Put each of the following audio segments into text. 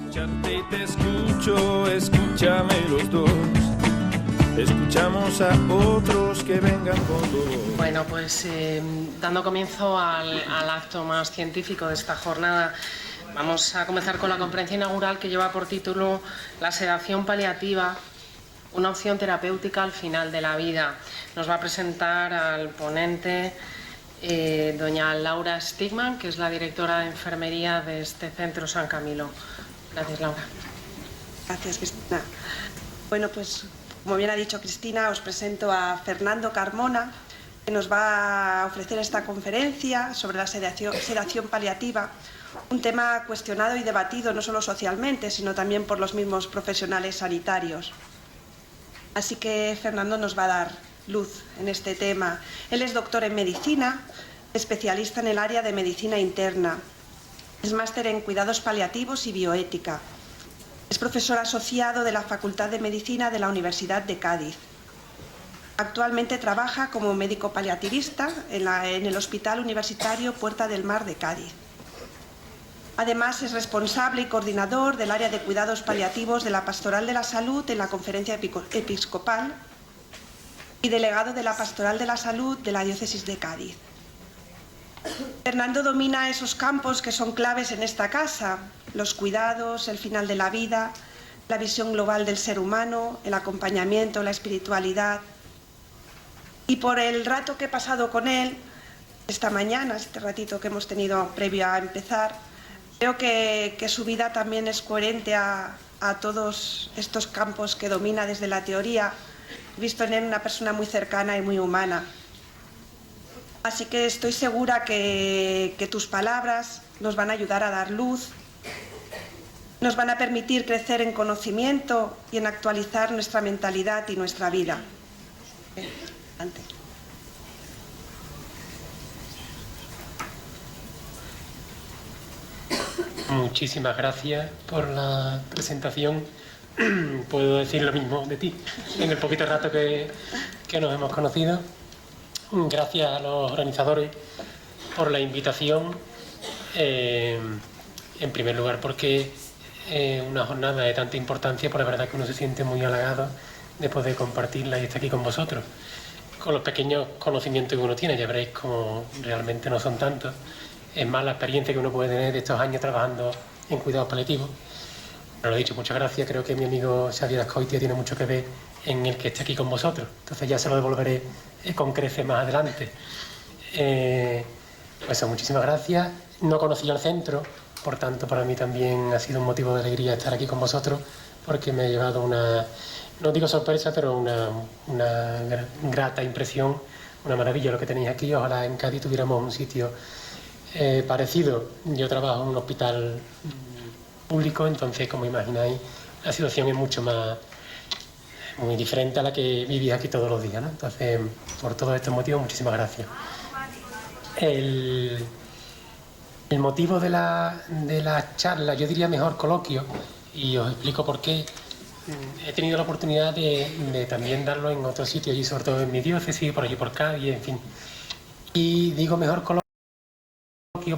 Escucharte y te escucho, escúchame los dos. Escuchamos a otros que vengan con dos. Bueno, pues dando comienzo al acto más científico de esta jornada, vamos a comenzar con la conferencia inaugural que lleva por título La sedación paliativa, una opción terapéutica al final de la vida. Nos va a presentar al ponente doña Laura Stigman, que es la directora de enfermería de este centro San Camilo. Gracias, Laura. Gracias, Cristina. Bueno, pues como bien ha dicho Cristina, os presento a Fernando Carmona, que nos va a ofrecer esta conferencia sobre la sedación paliativa, un tema cuestionado y debatido no solo socialmente, sino también por los mismos profesionales sanitarios. Así que Fernando nos va a dar luz en este tema. Él es doctor en medicina, especialista en el área de medicina interna. Es máster en cuidados paliativos y bioética. Es profesor asociado de la Facultad de Medicina de la Universidad de Cádiz. Actualmente trabaja como médico paliativista en el Hospital Universitario Puerta del Mar de Cádiz. Además, es responsable y coordinador del área de cuidados paliativos de la Pastoral de la Salud en la Conferencia Episcopal y delegado de la Pastoral de la Salud de la Diócesis de Cádiz. Fernando domina esos campos que son claves en esta casa: los cuidados, el final de la vida, la visión global del ser humano, el acompañamiento, la espiritualidad. Y por el rato que he pasado con él esta mañana, este ratito que hemos tenido previo a empezar, creo que su vida también es coherente a todos estos campos que domina desde la teoría. He visto en él una persona muy cercana y muy humana. Así que estoy segura que tus palabras nos van a ayudar a dar luz, nos van a permitir crecer en conocimiento y en actualizar nuestra mentalidad y nuestra vida. Adelante. Muchísimas gracias por la presentación. Puedo decir lo mismo de ti en el poquito rato que nos hemos conocido. Gracias a los organizadores por la invitación. En primer lugar, porque una jornada de tanta importancia, pues la verdad que uno se siente muy halagado de poder compartirla y estar aquí con vosotros, con los pequeños conocimientos que uno tiene. Ya veréis cómo realmente no son tantos. Es más la experiencia que uno puede tener de estos años trabajando en cuidados paliativos. Pero lo he dicho, muchas gracias. Creo que mi amigo Xavier Azcoitia tiene mucho que ver en el que esté aquí con vosotros. Entonces ya se lo devolveré con creces más adelante. Pues muchísimas gracias. No conocía el centro, por tanto para mí también ha sido un motivo de alegría estar aquí con vosotros, porque me ha llevado una, no digo sorpresa, pero una grata impresión, una maravilla lo que tenéis aquí. Ojalá en Cádiz tuviéramos un sitio parecido. Yo trabajo en un hospital público, entonces como imagináis la situación es muy diferente a la que vivís aquí todos los días, ¿no? Entonces, por todos estos motivos, muchísimas gracias. El motivo de la charla, yo diría mejor coloquio, y os explico por qué. He tenido la oportunidad de también darlo en otros sitios, y sobre todo en mi diócesis, por allí por Cádiz, en fin. Y digo mejor coloquio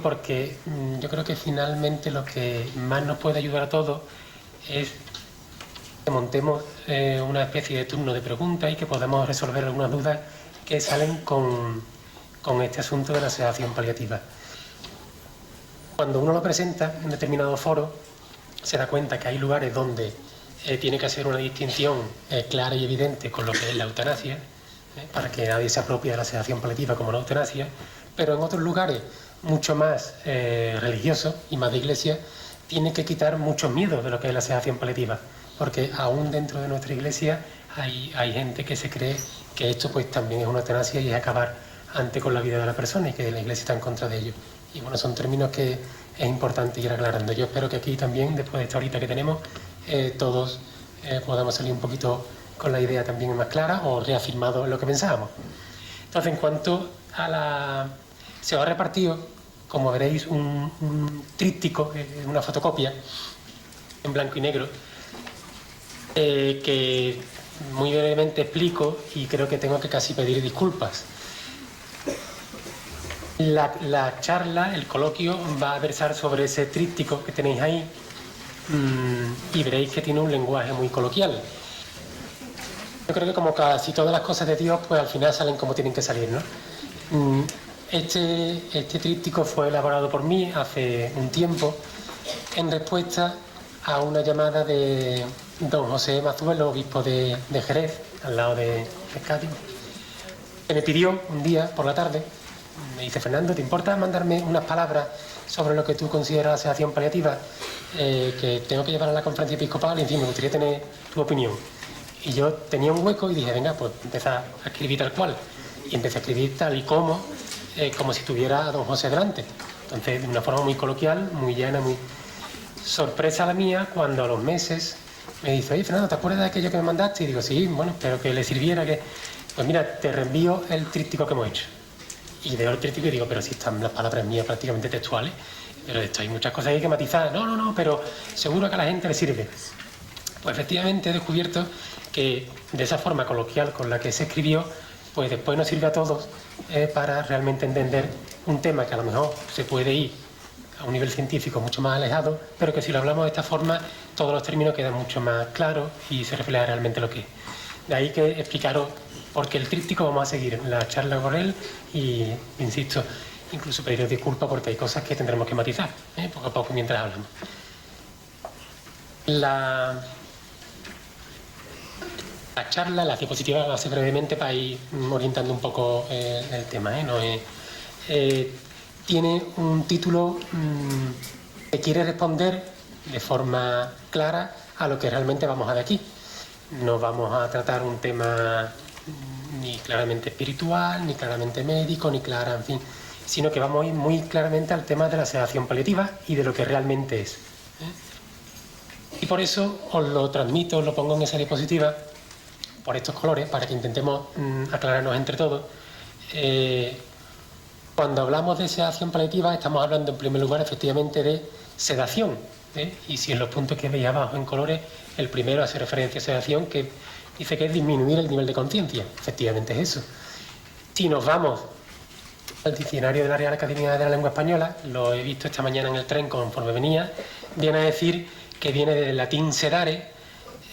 porque yo creo que finalmente lo que más nos puede ayudar a todos es que montemos una especie de turno de preguntas y que podamos resolver algunas dudas que salen con este asunto de la sedación paliativa. Cuando uno lo presenta en determinado foro, se da cuenta que hay lugares donde tiene que hacer una distinción clara y evidente con lo que es la eutanasia, para que nadie se apropie de la sedación paliativa como la eutanasia, pero en otros lugares mucho más religiosos y más de iglesia, tiene que quitar muchos miedos de lo que es la sedación paliativa, porque aún dentro de nuestra iglesia hay gente que se cree que esto pues también es una eutanasia y es acabar antes con la vida de la persona, y que la iglesia está en contra de ello. Y bueno, son términos que es importante ir aclarando. Yo espero que aquí también, después de esta horita que tenemos, todos podamos salir un poquito con la idea también más clara o reafirmado en lo que pensábamos. Entonces, en cuanto a la... Se os ha repartido, como veréis, un tríptico, una fotocopia en blanco y negro, que muy brevemente explico, y creo que tengo que casi pedir disculpas. La charla, el coloquio, va a versar sobre ese tríptico que tenéis ahí, y veréis que tiene un lenguaje muy coloquial. Yo creo que como casi todas las cosas de Dios, pues al final salen como tienen que salir, ¿no? Este tríptico fue elaborado por mí hace un tiempo en respuesta a una llamada de don José Mazuelo, obispo de Jerez, al lado de Cádiz, que me pidió un día por la tarde, me dice: Fernando, ¿te importa mandarme unas palabras sobre lo que tú consideras la sedación paliativa, que tengo que llevar a la conferencia episcopal y en fin, me gustaría tener tu opinión? Y yo tenía un hueco y dije: venga, pues empecé a escribir tal cual. Y empecé a escribir tal y como si tuviera a don José delante. Entonces, de una forma muy coloquial, muy llana, muy... Sorpresa la mía cuando a los meses me dice: oye, Fernando, ¿te acuerdas de aquello que me mandaste? Y digo: sí, bueno, espero que le sirviera, que... Pues mira, te reenvío el tríptico que hemos hecho. Y veo el tríptico y digo: pero si están las palabras mías prácticamente textuales, pero de esto hay muchas cosas que hay que matizar. No, pero seguro que a la gente le sirve. Pues efectivamente he descubierto que de esa forma coloquial con la que se escribió, pues después nos sirve a todos para realmente entender un tema que a lo mejor se puede ir a un nivel científico mucho más alejado, pero que si lo hablamos de esta forma, todos los términos quedan mucho más claros y se refleja realmente lo que es. De ahí que explicaros, porque el tríptico vamos a seguir la charla con él y, insisto, incluso pediros disculpas porque hay cosas que tendremos que matizar, poco a poco mientras hablamos. La charla, la diapositiva la hace brevemente para ir orientando un poco el tema. Tiene un título que quiere responder de forma clara a lo que realmente vamos a ver aquí. No vamos a tratar un tema ni claramente espiritual, ni claramente médico, ni clara, en fin, sino que vamos a ir muy claramente al tema de la sedación paliativa y de lo que realmente es. Y por eso os lo transmito, os lo pongo en esa diapositiva, por estos colores, para que intentemos aclararnos entre todos. Cuando hablamos de sedación paliativa, estamos hablando en primer lugar efectivamente de sedación. Y si en los puntos que veis abajo en colores, el primero hace referencia a sedación, que dice que es disminuir el nivel de conciencia. Efectivamente es eso. Si nos vamos al diccionario de la Real Academia de la Lengua Española, lo he visto esta mañana en el tren conforme venía, viene a decir que viene del latín sedare,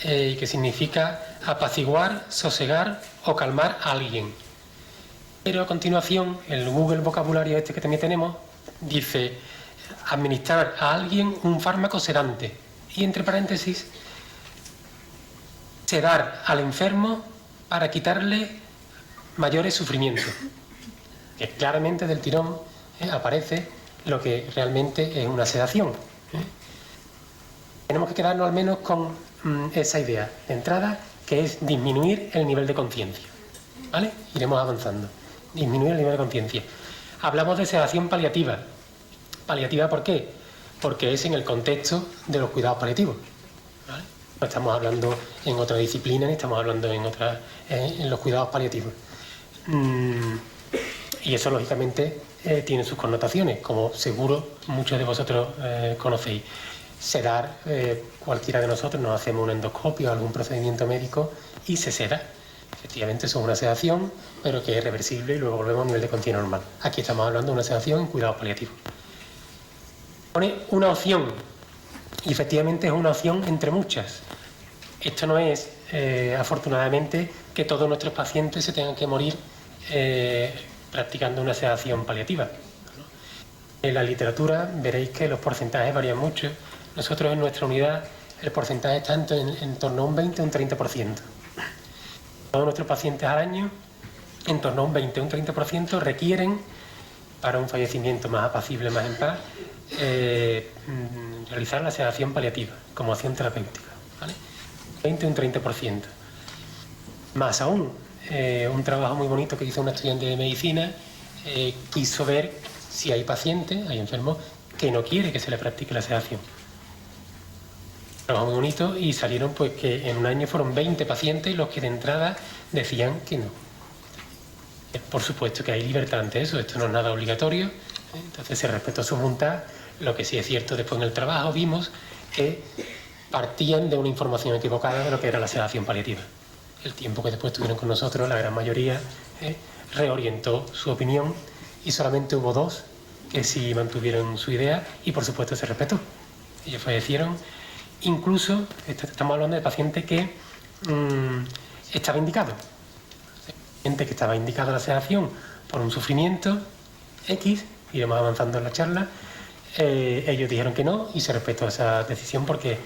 que significa apaciguar, sosegar o calmar a alguien. Pero a continuación, el Google vocabulario este que también tenemos, dice administrar a alguien un fármaco sedante. Y entre paréntesis, sedar al enfermo para quitarle mayores sufrimientos. Que claramente del tirón aparece lo que realmente es una sedación. Tenemos que quedarnos al menos con esa idea de entrada, que es disminuir el nivel de conciencia. ¿Vale? Iremos avanzando. Disminuir el nivel de conciencia. Hablamos de sedación paliativa. ¿Paliativa por qué? Porque es en el contexto de los cuidados paliativos. ¿Vale? No estamos hablando en otra disciplina, ni estamos hablando en los cuidados paliativos. Y eso, lógicamente, tiene sus connotaciones, como seguro muchos de vosotros conocéis. Sedar, cualquiera de nosotros nos hacemos un endoscopio o algún procedimiento médico y se seda. Efectivamente, eso es una sedación, pero que es reversible y luego volvemos a un nivel de conciencia normal. Aquí estamos hablando de una sedación en cuidados paliativos. Pone una opción, y efectivamente es una opción entre muchas. Esto no es, afortunadamente, que todos nuestros pacientes se tengan que morir practicando una sedación paliativa. En la literatura veréis que los porcentajes varían mucho. Nosotros en nuestra unidad el porcentaje está en torno a un 20 o un 30%. Todos nuestros pacientes al año, en torno a un 20 o un 30%, requieren, para un fallecimiento más apacible, más en paz, realizar la sedación paliativa como acción terapéutica. ¿Vale? 20 o un 30%. Más aún, un trabajo muy bonito que hizo un estudiante de medicina, quiso ver si hay pacientes, hay enfermos, que no quiere que se le practique la sedación. Trabajo muy bonito y salieron pues que en un año fueron 20 pacientes los que de entrada decían que no. Por supuesto que hay libertad ante eso, esto no es nada obligatorio, entonces se respetó su voluntad. Lo que sí es cierto, después en el trabajo vimos que partían de una información equivocada de lo que era la sedación paliativa. El tiempo que después estuvieron con nosotros, la gran mayoría reorientó su opinión y solamente hubo 2 que sí mantuvieron su idea y por supuesto se respetó. Ellos fallecieron incluso estamos hablando de paciente que estaba indicado. Gente que estaba indicada la sedación por un sufrimiento X, iremos avanzando en la charla, ellos dijeron que no y se respetó esa decisión porque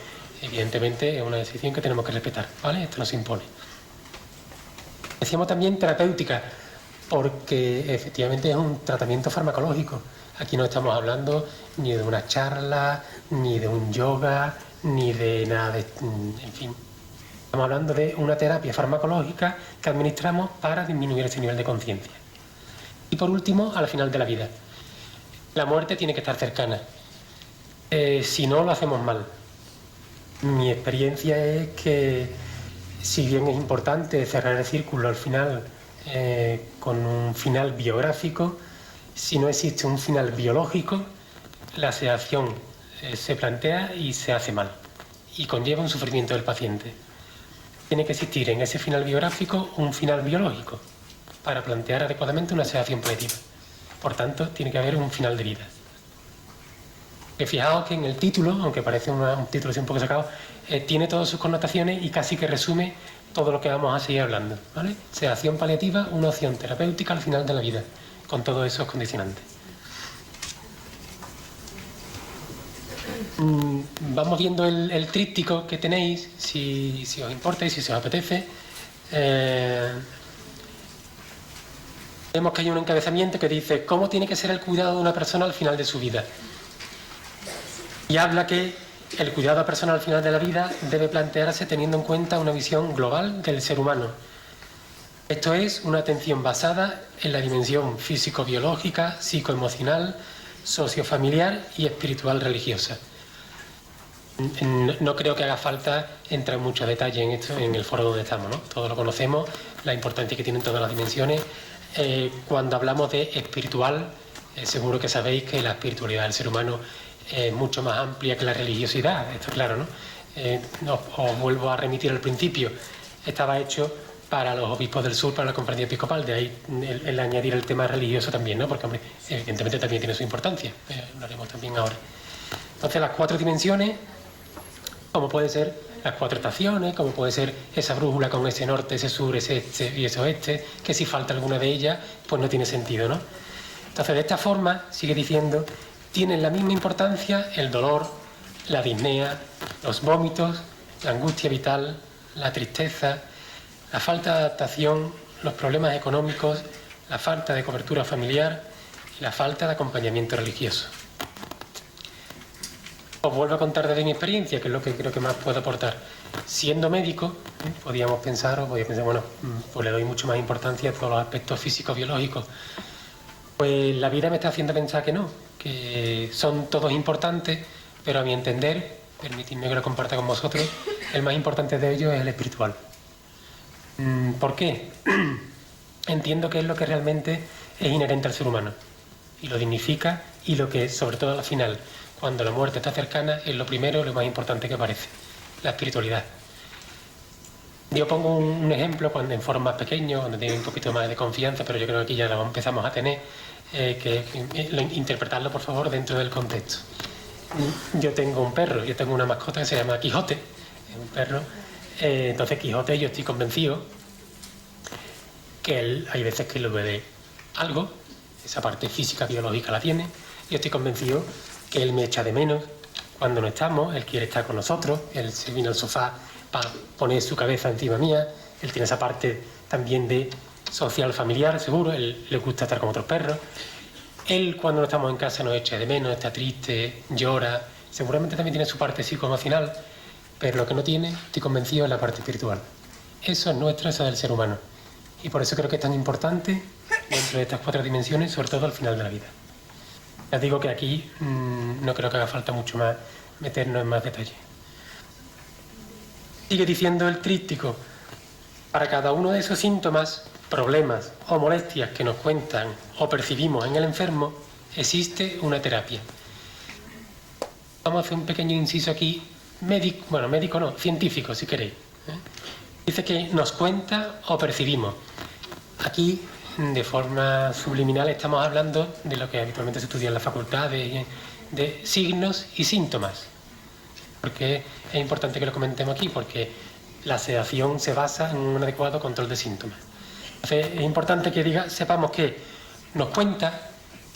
evidentemente es una decisión que tenemos que respetar, ¿vale? Esto no se impone. Decíamos también terapéutica, porque efectivamente es un tratamiento farmacológico. Aquí no estamos hablando ni de una charla, ni de un yoga, ni de nada de... En fin, estamos hablando de una terapia farmacológica que administramos para disminuir ese nivel de conciencia. Y por último, al final de la vida. La muerte tiene que estar cercana. Si no, lo hacemos mal. Mi experiencia es que, si bien es importante cerrar el círculo al final con un final biográfico, si no existe un final biológico, la sedación se plantea y se hace mal y conlleva un sufrimiento del paciente. Tiene que existir en ese final biográfico un final biológico para plantear adecuadamente una sedación paliativa. Por tanto, tiene que haber un final de vida. Fijaos que en el título, aunque parece un título así un poco sacado, tiene todas sus connotaciones y casi que resume todo lo que vamos a seguir hablando, ¿vale? Sedación paliativa, una opción terapéutica al final de la vida, con todos esos condicionantes. Vamos viendo el tríptico que tenéis, si os importa y si os apetece. Vemos que hay un encabezamiento que dice ¿cómo tiene que ser el cuidado de una persona al final de su vida? Y habla que el cuidado personal al final de la vida debe plantearse teniendo en cuenta una visión global del ser humano. Esto es una atención basada en la dimensión físico-biológica, psicoemocional, sociofamiliar y espiritual religiosa. No creo que haga falta entrar en mucho detalle en esto en el foro donde estamos, ¿no? Todos lo conocemos, la importancia que tienen todas las dimensiones. Cuando hablamos de espiritual, seguro que sabéis que la espiritualidad del ser humano es mucho más amplia que la religiosidad, esto es claro, ¿no? Os vuelvo a remitir al principio, estaba hecho para los obispos del sur, para la conferencia episcopal, de ahí el añadir el tema religioso también, ¿no? Porque, hombre, evidentemente también tiene su importancia, lo haremos también ahora. Entonces, las 4 dimensiones, como puede ser las 4 estaciones, como puede ser esa brújula con ese norte, ese sur, ese este y ese oeste, que si falta alguna de ellas, pues no tiene sentido, ¿no? Entonces, de esta forma, sigue diciendo, tienen la misma importancia el dolor, la disnea, los vómitos, la angustia vital, la tristeza, la falta de adaptación, los problemas económicos, la falta de cobertura familiar y la falta de acompañamiento religioso. Os vuelvo a contar desde mi experiencia, que es lo que creo que más puedo aportar. Siendo médico, podía pensar, bueno, pues le doy mucho más importancia a todos los aspectos físicos, biológicos. Pues la vida me está haciendo pensar que no, que son todos importantes, pero a mi entender, permitidme que lo comparta con vosotros, el más importante de ellos es el espiritual. ¿Por qué? Entiendo que es lo que realmente es inherente al ser humano y lo dignifica, y lo que, sobre todo al final, cuando la muerte está cercana, es lo primero, lo más importante que aparece, la espiritualidad. Yo pongo un ejemplo cuando en foros más pequeños, donde tengo un poquito más de confianza, pero yo creo que aquí ya lo empezamos a tener, interpretarlo por favor dentro del contexto. Yo tengo un perro, yo tengo una mascota que se llama Quijote, es un perro. Entonces Quijote, yo estoy convencido que él hay veces que lo ve de algo, esa parte física, biológica la tiene. Yo estoy convencido que él me echa de menos cuando no estamos, él quiere estar con nosotros, él se viene al sofá para poner su cabeza encima mía, él tiene esa parte también de social familiar, seguro, él le gusta estar con otros perros. Él cuando no estamos en casa nos echa de menos, está triste, llora, seguramente también tiene su parte psicoemocional, pero lo que no tiene, estoy convencido, es la parte espiritual. Eso es nuestro, eso es del ser humano. Y por eso creo que es tan importante dentro de estas 4 dimensiones, sobre todo al final de la vida. Ya digo que aquí no creo que haga falta mucho más meternos en más detalle. Sigue diciendo el tríptico, para cada uno de esos síntomas, problemas o molestias que nos cuentan o percibimos en el enfermo, existe una terapia. Vamos a hacer un pequeño inciso aquí, médico no, científico si queréis. Dice que nos cuenta o percibimos. Aquí, de forma subliminal, estamos hablando de lo que habitualmente se estudia en la facultad, de signos y síntomas. ¿Por qué es importante que lo comentemos aquí? Porque la sedación se basa en un adecuado control de síntomas. Entonces, es importante que sepamos que nos cuenta,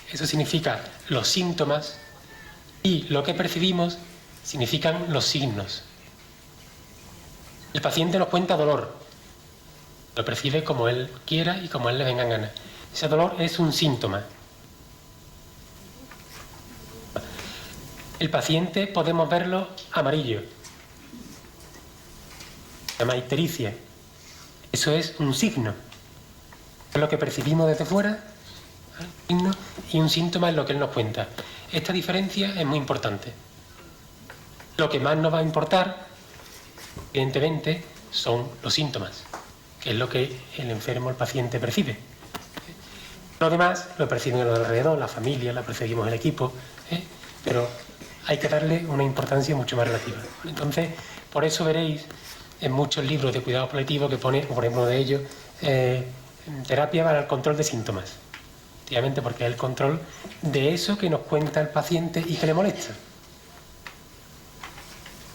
eso significa los síntomas, y lo que percibimos significan los signos. El paciente nos cuenta dolor, lo percibe como él quiera y como él le venga en gana. Ese dolor es un síntoma. El paciente podemos verlo amarillo, se llama ictericia. Eso es un signo. Es lo que percibimos desde fuera, signo, y un síntoma es lo que él nos cuenta. Esta diferencia es muy importante. Lo que más nos va a importar, evidentemente, son los síntomas, que es lo que el enfermo, el paciente, percibe. Lo demás lo perciben los de alrededor, la familia, la percibimos el equipo, pero hay que darle una importancia mucho más relativa. Entonces, por eso veréis en muchos libros de cuidados paliativos que pone, por ejemplo, de ellos, terapia para el control de síntomas. Efectivamente, porque es el control de eso que nos cuenta el paciente y que le molesta.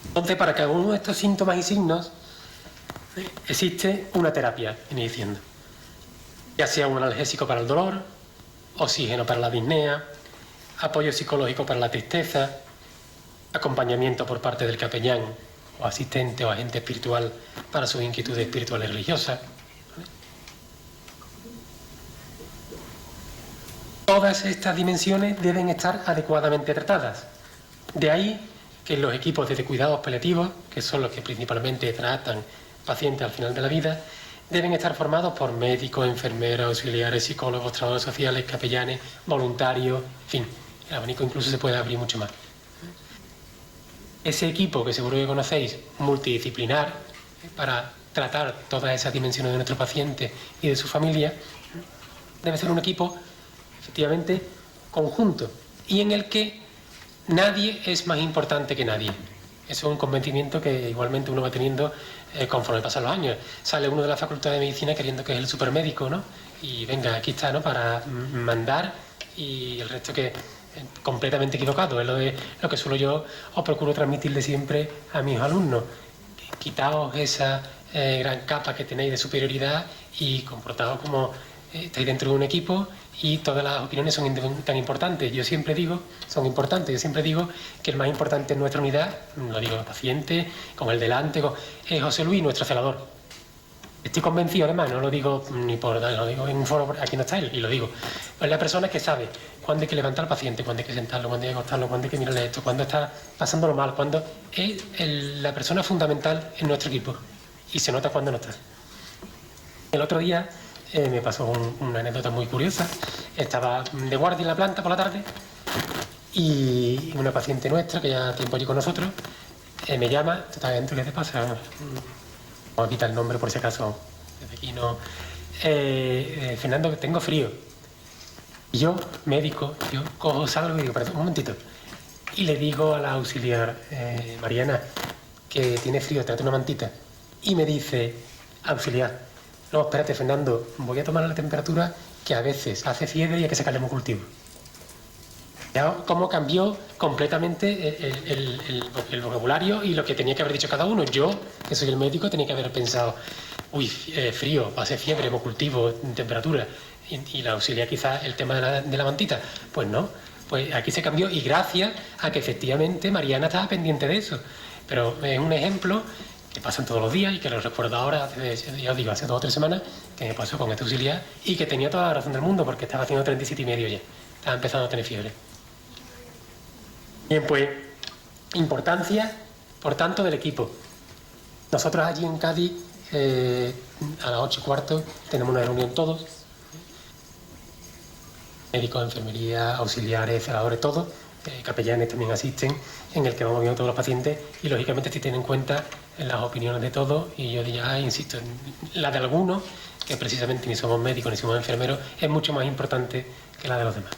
Entonces, para cada uno de estos síntomas y signos existe una terapia, viene diciendo. Ya sea un analgésico para el dolor, oxígeno para la disnea, apoyo psicológico para la tristeza, acompañamiento por parte del capellán o asistente o agente espiritual para sus inquietudes espirituales religiosas. Todas estas dimensiones deben estar adecuadamente tratadas. De ahí que los equipos de cuidados paliativos, que son los que principalmente tratan pacientes al final de la vida, deben estar formados por médicos, enfermeras, auxiliares, psicólogos, trabajadores sociales, capellanes, voluntarios, en fin, el abanico incluso se puede abrir mucho más. Ese equipo que seguro que conocéis, multidisciplinar, para tratar todas esas dimensiones de nuestro paciente y de su familia, debe ser un equipo efectivamente conjunto y en el que nadie es más importante que nadie. Eso es un convencimiento que igualmente uno va teniendo conforme pasan los años. Sale uno de la Facultad de Medicina queriendo que es el supermédico, ¿no? Y venga, aquí está, ¿no? Para mandar, y el resto que completamente equivocado. Es lo que suelo yo os procuro transmitirle siempre a mis alumnos. Quitaos esa gran capa que tenéis de superioridad y comportaos como estáis dentro de un equipo y todas las opiniones son tan importantes. Yo siempre digo, son importantes, yo siempre digo que el más importante en nuestra unidad, lo digo al paciente, con el delante, es José Luis, nuestro celador. Estoy convencido, además, no lo digo ni por lo digo en un foro, aquí no está él, y lo digo. Es la persona que sabe cuándo hay que levantar al paciente, cuándo hay que sentarlo, cuándo hay que acostarlo, cuándo hay que mirarle esto, cuándo está pasándolo mal, cuándo es la persona fundamental en nuestro equipo. Y se nota cuando no está. El otro día me pasó una anécdota muy curiosa. Estaba de guardia en la planta por la tarde y una paciente nuestra, que ya tiempo allí con nosotros, me llama, ¿qué te pasa? Vamos a quitar el nombre por si acaso, desde aquí no. Fernando, que tengo frío. Y yo, médico, yo cojo, salgo y digo, perdón, un momentito. Y le digo a la auxiliar, Mariana, que tiene frío, trate una mantita. Y me dice, auxiliar, no, espérate, Fernando, voy a tomar la temperatura, que a veces hace fiebre y hay que sacarle un cultivo. Ya cómo cambió completamente el vocabulario y lo que tenía que haber dicho cada uno. Yo, que soy el médico, tenía que haber pensado, uy, frío, hace fiebre, cultivo, temperatura. Y la auxiliar quizás el tema de la mantita. Pues no, pues aquí se cambió y gracias a que efectivamente Mariana estaba pendiente de eso. Pero es un ejemplo que pasan todos los días y que lo recuerdo ahora, ya os digo, hace 2 o 3 semanas, que me pasó con esta auxiliar y que tenía toda la razón del mundo porque estaba haciendo 37,5 ya. Estaba empezando a tener fiebre. Bien, pues, importancia, por tanto, del equipo. Nosotros allí en Cádiz, a las 8:15, tenemos una reunión todos, médicos, enfermería, auxiliares, celadores, todos, capellanes también asisten, en el que vamos viendo todos los pacientes y, lógicamente, se tienen en cuenta las opiniones de todos y yo ya insisto, la de algunos, que precisamente ni somos médicos ni somos enfermeros, es mucho más importante que la de los demás.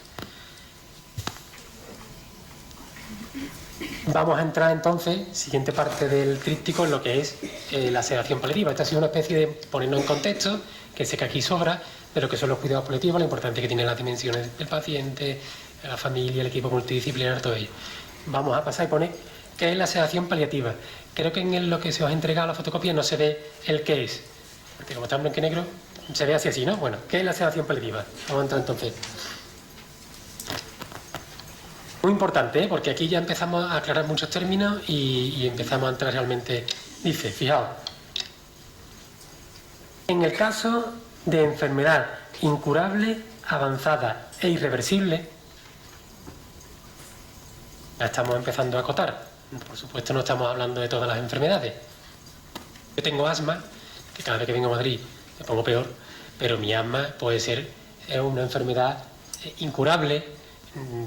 Vamos a entrar entonces, siguiente parte del tríptico, en lo que es la sedación paliativa. Esta ha sido una especie de ponernos en contexto, que sé que aquí sobra, pero que son los cuidados paliativos, lo importante que tienen las dimensiones del paciente, la familia, el equipo multidisciplinar, todo ello. Vamos a pasar y poner ¿Qué es la sedación paliativa? Creo que en lo que se os ha entregado la fotocopia no se ve el qué es, porque como está en blanco y negro, se ve así, ¿no? Bueno, ¿qué es la sedación paliativa? Vamos a entrar entonces. Muy importante, ¿eh? Porque aquí ya empezamos a aclarar muchos términos y empezamos a entrar realmente. Dice, fijaos, en el caso de enfermedad incurable, avanzada e irreversible, ya estamos empezando a acotar. Por supuesto no estamos hablando de todas las enfermedades. Yo tengo asma, que cada vez que vengo a Madrid me pongo peor, pero mi asma puede ser una enfermedad incurable,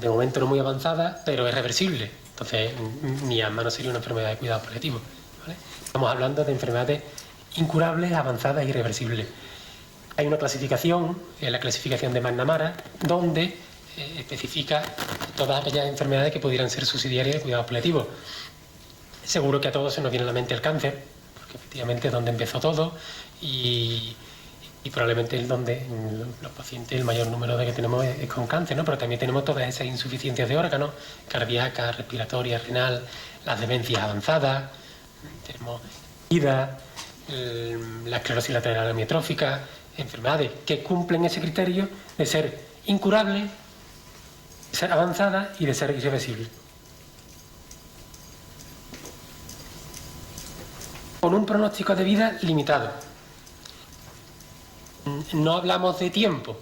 de momento no muy avanzada, pero es reversible. Entonces mi asma no sería una enfermedad de cuidado paliativo, ¿vale? Estamos hablando de enfermedades incurables, avanzadas e irreversibles. Hay una clasificación, la clasificación de McNamara, donde especifica todas aquellas enfermedades que pudieran ser subsidiarias de cuidados paliativos. Seguro que a todos se nos viene a la mente el cáncer, porque efectivamente es donde empezó todo y probablemente es donde los pacientes, el mayor número de que tenemos es con cáncer, ¿no? Pero también tenemos todas esas insuficiencias de órganos, cardíaca, respiratoria, renal, las demencias avanzadas, tenemos SIDA, la esclerosis lateral amiotrófica, enfermedades que cumplen ese criterio de ser incurables, de ser avanzadas y de ser irreversibles. Con un pronóstico de vida limitado. No hablamos de tiempo.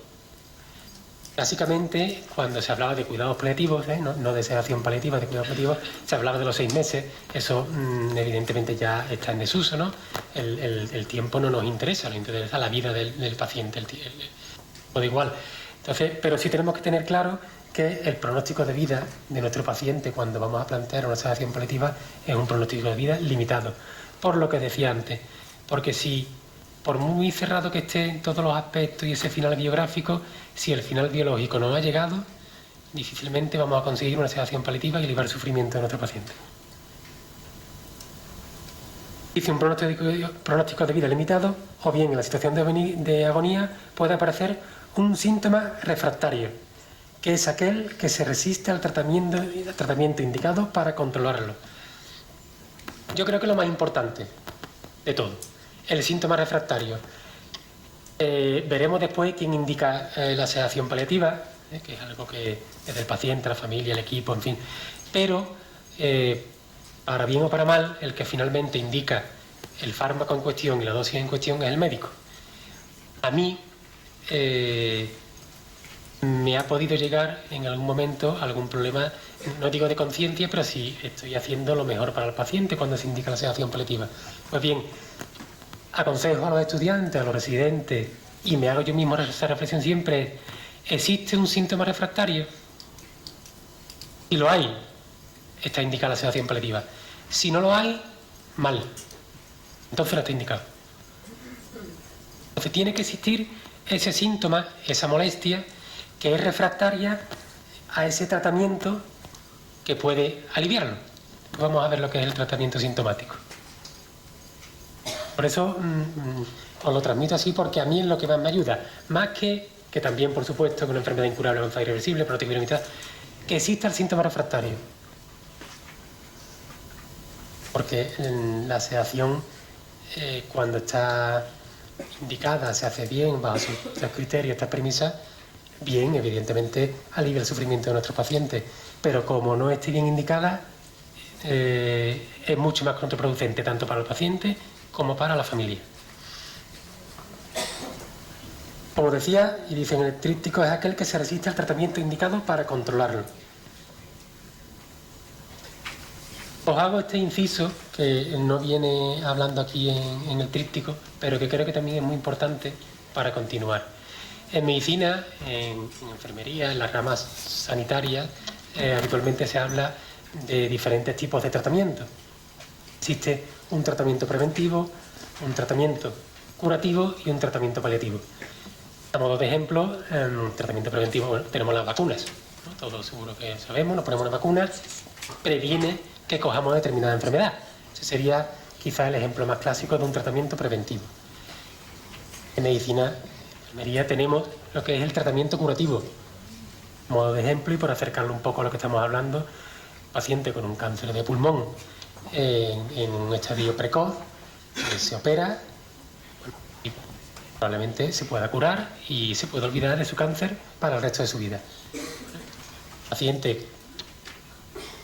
Básicamente, cuando se hablaba de cuidados paliativos, no de sedación paliativa, de cuidados paliativos, se hablaba de los 6 meses. Eso evidentemente ya está en desuso, ¿no? El tiempo no nos interesa, nos interesa la vida del paciente, todo igual. Entonces, pero sí tenemos que tener claro que el pronóstico de vida de nuestro paciente cuando vamos a plantear una sedación paliativa es un pronóstico de vida limitado. Por lo que decía antes, porque si, por muy cerrado que esté en todos los aspectos y ese final biográfico, si el final biológico no ha llegado, difícilmente vamos a conseguir una sedación paliativa y aliviar el sufrimiento de nuestro paciente. Dice un pronóstico de vida limitado, o bien en la situación de agonía puede aparecer un síntoma refractario, que es aquel que se resiste al tratamiento indicado para controlarlo. Yo creo que lo más importante de todo, el síntoma refractario. Veremos después quién indica la sedación paliativa, que es algo que es del paciente, la familia, el equipo, en fin. Pero, para bien o para mal, el que finalmente indica el fármaco en cuestión y la dosis en cuestión es el médico. A mí me ha podido llegar en algún momento algún problema, no digo de conciencia, pero sí estoy haciendo lo mejor para el paciente cuando se indica la sedación paliativa. Pues bien, aconsejo a los estudiantes, a los residentes, y me hago yo mismo esa reflexión siempre, ¿existe un síntoma refractario? Si lo hay, está indicada la sedación paliativa. Si no lo hay, mal. Entonces no está indicado. Entonces tiene que existir ese síntoma, esa molestia, que es refractaria a ese tratamiento que puede aliviarlo. Vamos a ver lo que es el tratamiento sintomático. Por eso os lo transmito así, porque a mí es lo que más me ayuda. Más que también, por supuesto, que una enfermedad incurable, avanzada, irreversible, pronóstico limitado, que exista el síntoma refractario. Porque la sedación, cuando está indicada, se hace bien, bajo estos criterios, estas premisas, bien, evidentemente, alivia el sufrimiento de nuestros pacientes. Pero como no esté bien indicada, es mucho más contraproducente, tanto para el paciente como para la familia. Como decía, y dicen en el tríptico, es aquel que se resiste al tratamiento indicado para controlarlo. Os hago este inciso, que no viene hablando aquí en el tríptico, pero que creo que también es muy importante para continuar. En medicina, en enfermería, en las ramas sanitarias, habitualmente se habla de diferentes tipos de tratamiento. Existe un tratamiento preventivo, un tratamiento curativo y un tratamiento paliativo. A modo de ejemplo, en tratamiento preventivo, bueno, tenemos las vacunas, ¿no? Todos seguro que sabemos, nos ponemos una vacuna, previene que cojamos determinada enfermedad. Ese sería quizá el ejemplo más clásico de un tratamiento preventivo. En medicina, en enfermería, tenemos lo que es el tratamiento curativo. A modo de ejemplo, y por acercarlo un poco a lo que estamos hablando, paciente con un cáncer de pulmón en un estadio precoz, se opera y probablemente se pueda curar y se pueda olvidar de su cáncer para el resto de su vida. Paciente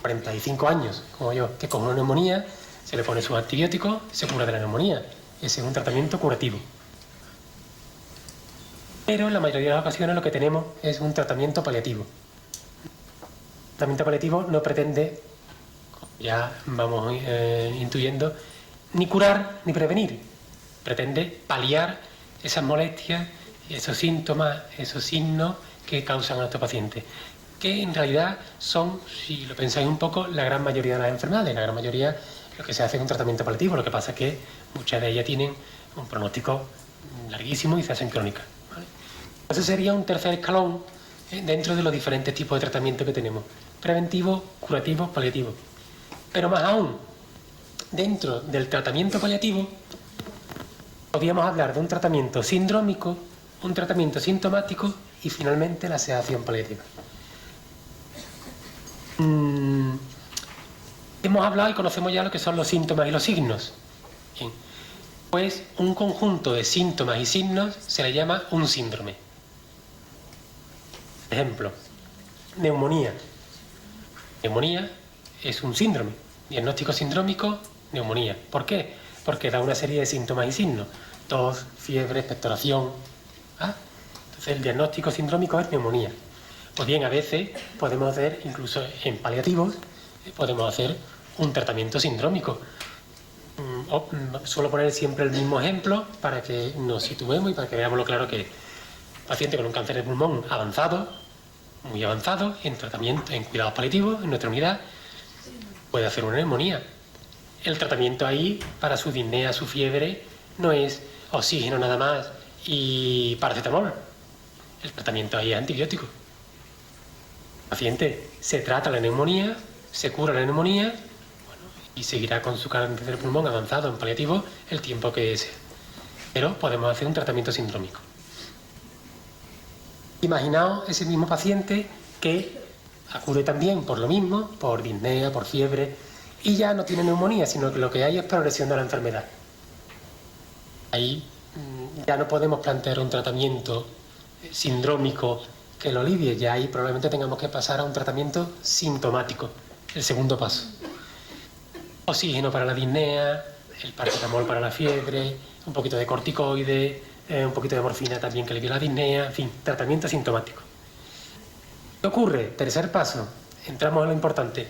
45 años, como yo, que con una neumonía se le pone sus antibióticos y se cura de la neumonía. Ese es un tratamiento curativo. Pero en la mayoría de las ocasiones lo que tenemos es un tratamiento paliativo. El tratamiento paliativo no pretende, como ya vamos intuyendo, ni curar ni prevenir. Pretende paliar esas molestias, esos síntomas, esos signos que causan a estos pacientes, que en realidad son, si lo pensáis un poco, la gran mayoría de las enfermedades. La gran mayoría lo que se hace es un tratamiento paliativo, lo que pasa es que muchas de ellas tienen un pronóstico larguísimo y se hacen crónicas, ¿vale? Ese sería un tercer escalón dentro de los diferentes tipos de tratamiento que tenemos: preventivo, curativo, paliativo. Pero más aún, dentro del tratamiento paliativo, podríamos hablar de un tratamiento sindrómico, un tratamiento sintomático y finalmente la sedación paliativa. Hemos hablado y conocemos ya lo que son los síntomas y los signos. Bien. Pues un conjunto de síntomas y signos se le llama un síndrome. Ejemplo, neumonía. Neumonía es un síndrome. Diagnóstico sindrómico, neumonía. ¿Por qué? Porque da una serie de síntomas y signos: tos, fiebre, expectoración. Entonces el diagnóstico sindrómico es neumonía. Pues bien, a veces podemos hacer, incluso en paliativos, podemos hacer un tratamiento sindrómico. Suelo poner siempre el mismo ejemplo para que nos situemos y para que veamos lo claro que es. Paciente con un cáncer de pulmón avanzado, muy avanzado, en tratamiento, en cuidados paliativos, en nuestra unidad, puede hacer una neumonía. El tratamiento ahí, para su disnea, su fiebre, no es oxígeno nada más y paracetamol. El tratamiento ahí es antibiótico. El paciente se trata la neumonía, se cura la neumonía, bueno, y seguirá con su cáncer de pulmón avanzado en paliativo el tiempo que sea. Pero podemos hacer un tratamiento sindrómico. Imaginaos ese mismo paciente que acude también por lo mismo, por disnea, por fiebre, y ya no tiene neumonía, sino que lo que hay es progresión de la enfermedad. Ahí ya no podemos plantear un tratamiento sindrómico que lo alivie, ya ahí probablemente tengamos que pasar a un tratamiento sintomático, el segundo paso. Oxígeno para la disnea, el paracetamol para la fiebre, un poquito de corticoide, un poquito de morfina también que alivia la disnea, en fin, tratamiento sintomático. ¿Qué ocurre? Tercer paso, entramos en lo importante,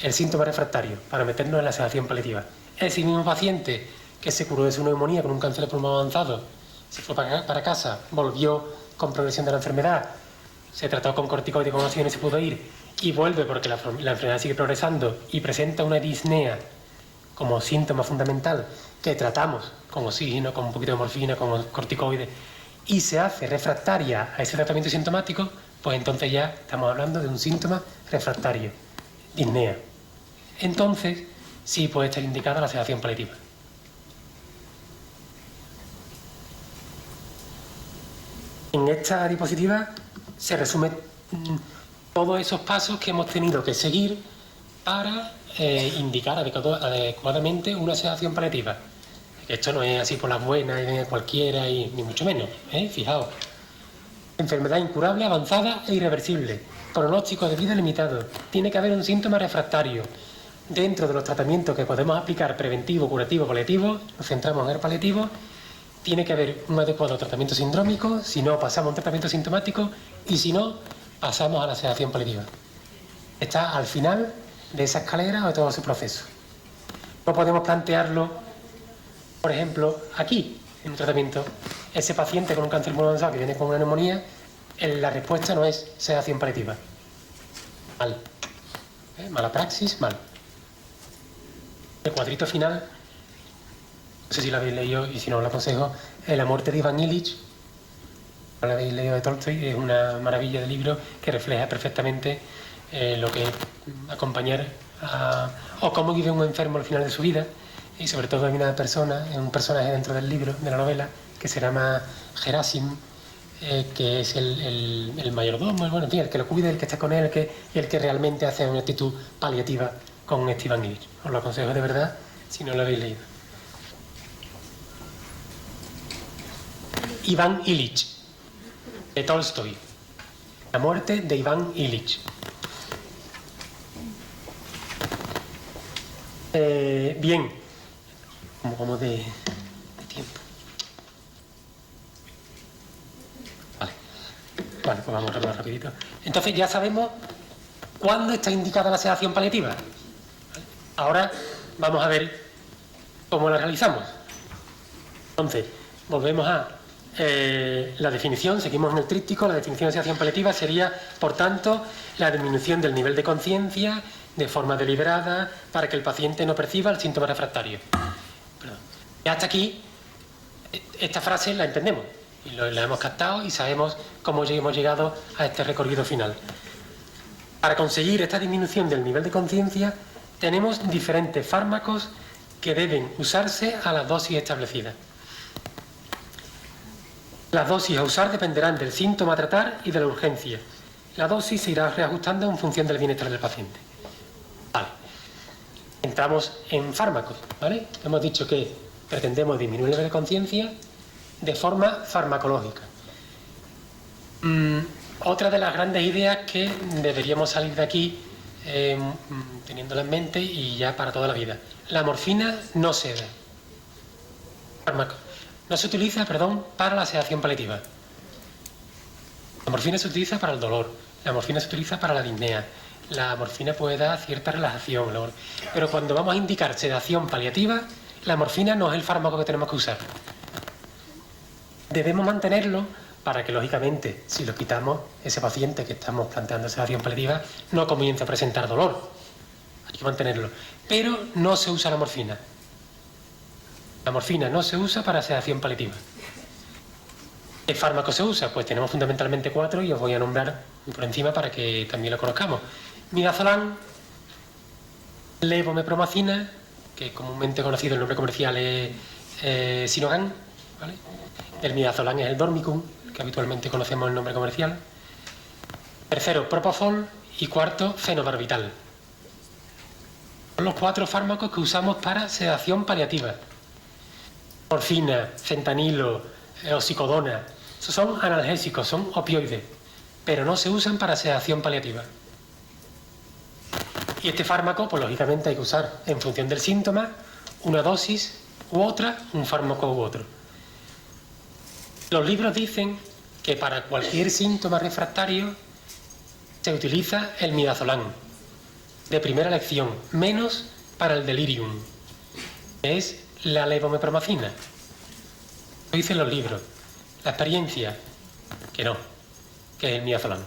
el síntoma refractario, para meternos en la sedación paliativa. Ese mismo paciente que se curó de su neumonía con un cáncer de pulmón avanzado, se fue para casa, volvió con progresión de la enfermedad, se trató con corticoide y con oxígeno y se pudo ir, y vuelve porque la enfermedad sigue progresando y presenta una disnea como síntoma fundamental que tratamos con oxígeno, con un poquito de morfina, con corticoide, y se hace refractaria a ese tratamiento sintomático, pues entonces ya estamos hablando de un síntoma refractario, disnea. Entonces sí puede estar indicada la sedación paliativa. En esta diapositiva se resume todos esos pasos que hemos tenido que seguir para indicar adecuadamente una sedación paliativa. Esto no es así por las buenas y venga cualquiera, y ni mucho menos, fijaos. Enfermedad incurable, avanzada e irreversible. Pronóstico de vida limitado. Tiene que haber un síntoma refractario. Dentro de los tratamientos que podemos aplicar, preventivo, curativo, paliativo, nos centramos en el paliativo. Tiene que haber un adecuado tratamiento sindrómico, si no pasamos a un tratamiento sintomático y si no, pasamos a la sedación paliativa. Está al final de esa escalera o de todo ese proceso. No podemos plantearlo, por ejemplo, aquí, en un tratamiento. Ese paciente con un cáncer pulmonar avanzado que viene con una neumonía, la respuesta no es sedación paliativa. Mal. Mala praxis, mal. El cuadrito final, no sé si lo habéis leído y si no os lo aconsejo, La muerte de Iván Illich. No lo habéis leído, de Tolstoy, es una maravilla de libro que refleja perfectamente lo que es acompañar o cómo vive un enfermo al final de su vida, y sobre todo hay una persona, un personaje dentro del libro, de la novela, que se llama Gerasim, que es el mayordomo, bueno, en fin, el que lo cuide, el que está con él, y el que realmente hace una actitud paliativa con este Iván Ilich. Os lo aconsejo de verdad si no lo habéis leído. Iván Ilich, de Tolstoy. La muerte de Iván Ilich. Bien, como de tiempo. Vale, pues vamos más rapidito. Entonces ya sabemos cuándo está indicada la sedación paliativa. Ahora vamos a ver cómo la realizamos. Entonces, volvemos a la definición, seguimos en el tríptico. La definición de sedación paliativa sería, por tanto, la disminución del nivel de conciencia de forma deliberada para que el paciente no perciba el síntoma refractario. Perdón. Y hasta aquí, esta frase la entendemos. Y la hemos captado y sabemos cómo hemos llegado a este recorrido final. Para conseguir esta disminución del nivel de conciencia, tenemos diferentes fármacos que deben usarse a las dosis establecidas. Las dosis a usar dependerán del síntoma a tratar y de la urgencia. La dosis se irá reajustando en función del bienestar del paciente. Vale. Entramos en fármacos, ¿vale? Hemos dicho que pretendemos disminuir el nivel de conciencia de forma farmacológica. Otra de las grandes ideas que deberíamos salir de aquí teniéndola en mente y ya para toda la vida. La morfina no seda. Fármaco. No se utiliza, para la sedación paliativa. La morfina se utiliza para el dolor. La morfina se utiliza para la disnea. La morfina puede dar cierta relajación. Pero cuando vamos a indicar sedación paliativa, la morfina no es el fármaco que tenemos que usar. Debemos mantenerlo para que, lógicamente, si lo quitamos, ese paciente que estamos planteando sedación paliativa no comience a presentar dolor. Hay que mantenerlo. Pero no se usa la morfina. La morfina no se usa para sedación paliativa. ¿Qué fármaco se usa? Pues tenemos fundamentalmente 4 y os voy a nombrar por encima para que también lo conozcamos. Midazolam, levomepromacina, que comúnmente conocido el nombre comercial es Sinogan, ¿vale? El midazolam es el Dormicum, que habitualmente conocemos el nombre comercial. Tercero, propofol, y cuarto, fenobarbital. Son los 4 fármacos que usamos para sedación paliativa. Morfina, fentanilo, oxicodona, esos son analgésicos, son opioides, pero no se usan para sedación paliativa. Y este fármaco, pues lógicamente hay que usar en función del síntoma, una dosis u otra, un fármaco u otro. Los libros dicen que para cualquier síntoma refractario se utiliza el midazolam, de primera elección, menos para el delirium, que es la levomepromacina. Lo dicen los libros. La experiencia, que no, que es el midazolam.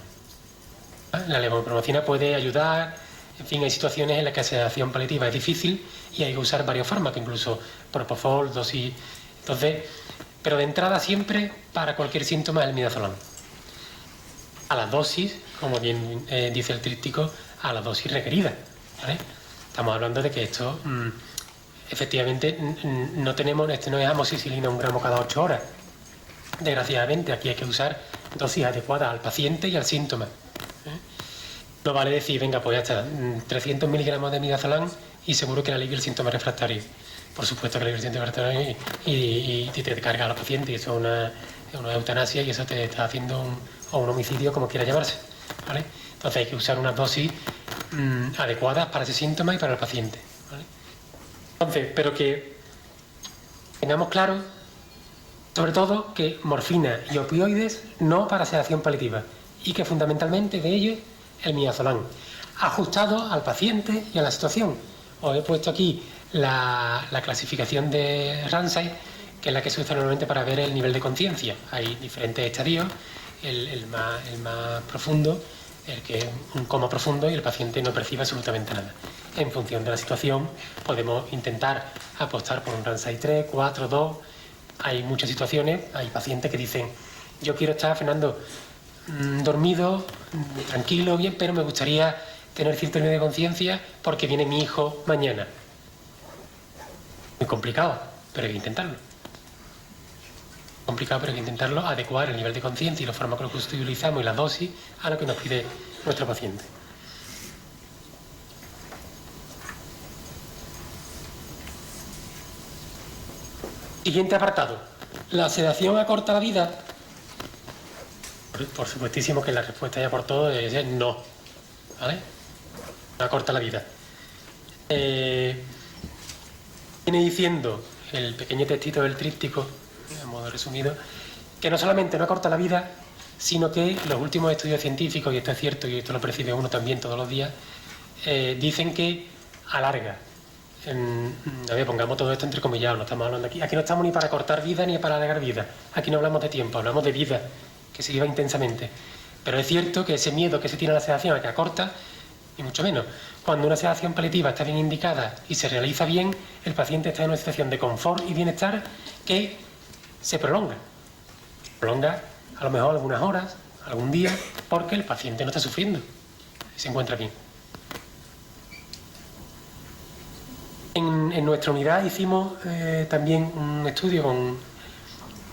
La levomepromacina puede ayudar, en fin, hay situaciones en las que la sedación paliativa es difícil y hay que usar varios fármacos, incluso propofol, dosis. Entonces, pero de entrada siempre, para cualquier síntoma, el midazolam. A las dosis, como bien dice el tríptico, a la dosis requerida, ¿vale? Estamos hablando de que esto, efectivamente, no tenemos, no es amoxicilina 1 gramo cada 8 horas. Desgraciadamente, aquí hay que usar dosis adecuadas al paciente y al síntoma. No vale decir, venga, pues ya está, 300 miligramos de midazolam y seguro que le alivia el síntoma refractario. Por supuesto que le alivia el síntoma refractario y te carga a los pacientes, y eso es una eutanasia y eso te está haciendo un homicidio, como quiera llamarse, ¿vale? Entonces hay que usar unas dosis adecuadas para ese síntoma y para el paciente, ¿vale? Entonces, pero que tengamos claro, sobre todo, que morfina y opioides no para sedación paliativa y que fundamentalmente de ellos el midazolam, ajustado al paciente y a la situación. Os he puesto aquí la clasificación de Ramsay, que es la que se usa normalmente para ver el nivel de conciencia. Hay diferentes estadios, el más profundo, el que es un coma profundo y el paciente no percibe absolutamente nada. En función de la situación podemos intentar apostar por un Ramsay 3, 4, 2. Hay muchas situaciones, hay pacientes que dicen, yo quiero estar, Fernando, dormido, tranquilo, bien, pero me gustaría tener cierto nivel de conciencia porque viene mi hijo mañana. Muy complicado, pero hay que intentarlo. complicado, pero hay que intentarlo adecuar el nivel de conciencia y los fármacos que utilizamos y las dosis a lo que nos pide nuestro paciente. Siguiente apartado. ¿La sedación acorta la vida? Por supuestísimo que la respuesta ya por todo es no. ¿Vale? No acorta la vida. Viene diciendo el pequeño textito del tríptico, a modo resumido, que no solamente no acorta la vida, sino que los últimos estudios científicos, y esto es cierto y esto lo percibe uno también todos los días, dicen que alarga. A ver, pongamos todo esto entrecomillado, no estamos hablando aquí. Aquí no estamos ni para cortar vida ni para alargar vida. Aquí no hablamos de tiempo, hablamos de vida, que se lleva intensamente. Pero es cierto que ese miedo que se tiene a la sedación, a que acorta, ni mucho menos. Cuando una sedación paliativa está bien indicada y se realiza bien, el paciente está en una situación de confort y bienestar que se prolonga. Prolonga a lo mejor algunas horas, algún día, porque el paciente no está sufriendo y se encuentra bien. En nuestra unidad hicimos también un estudio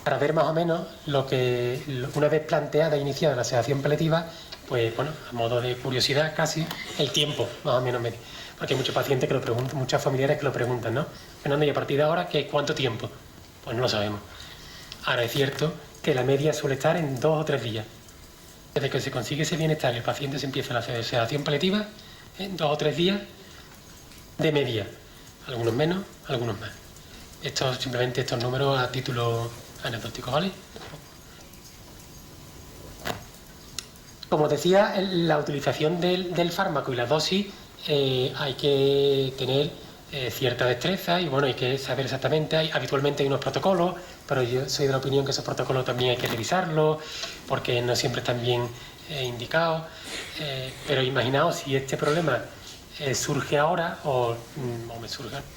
para ver más o menos una vez planteada e iniciada la sedación paliativa, pues bueno, a modo de curiosidad casi, el tiempo más o menos medio. Porque hay muchos pacientes que lo preguntan, muchos familiares que lo preguntan, ¿no? Fernando, ¿y a partir de ahora cuánto tiempo? Pues no lo sabemos. Ahora es cierto que la media suele estar en 2 o 3 días. Desde que se consigue ese bienestar y el paciente se empieza la sedación paliativa, en 2 o 3 días de media. Algunos menos, algunos más. Simplemente estos números a título anecdótico, ¿vale? Como decía, la utilización del fármaco y la dosis hay que tener cierta destreza y bueno, hay que saber exactamente. Habitualmente hay unos protocolos, pero yo soy de la opinión que esos protocolos también hay que revisarlos porque no siempre están bien indicados. Pero imaginaos si este problema surge ahora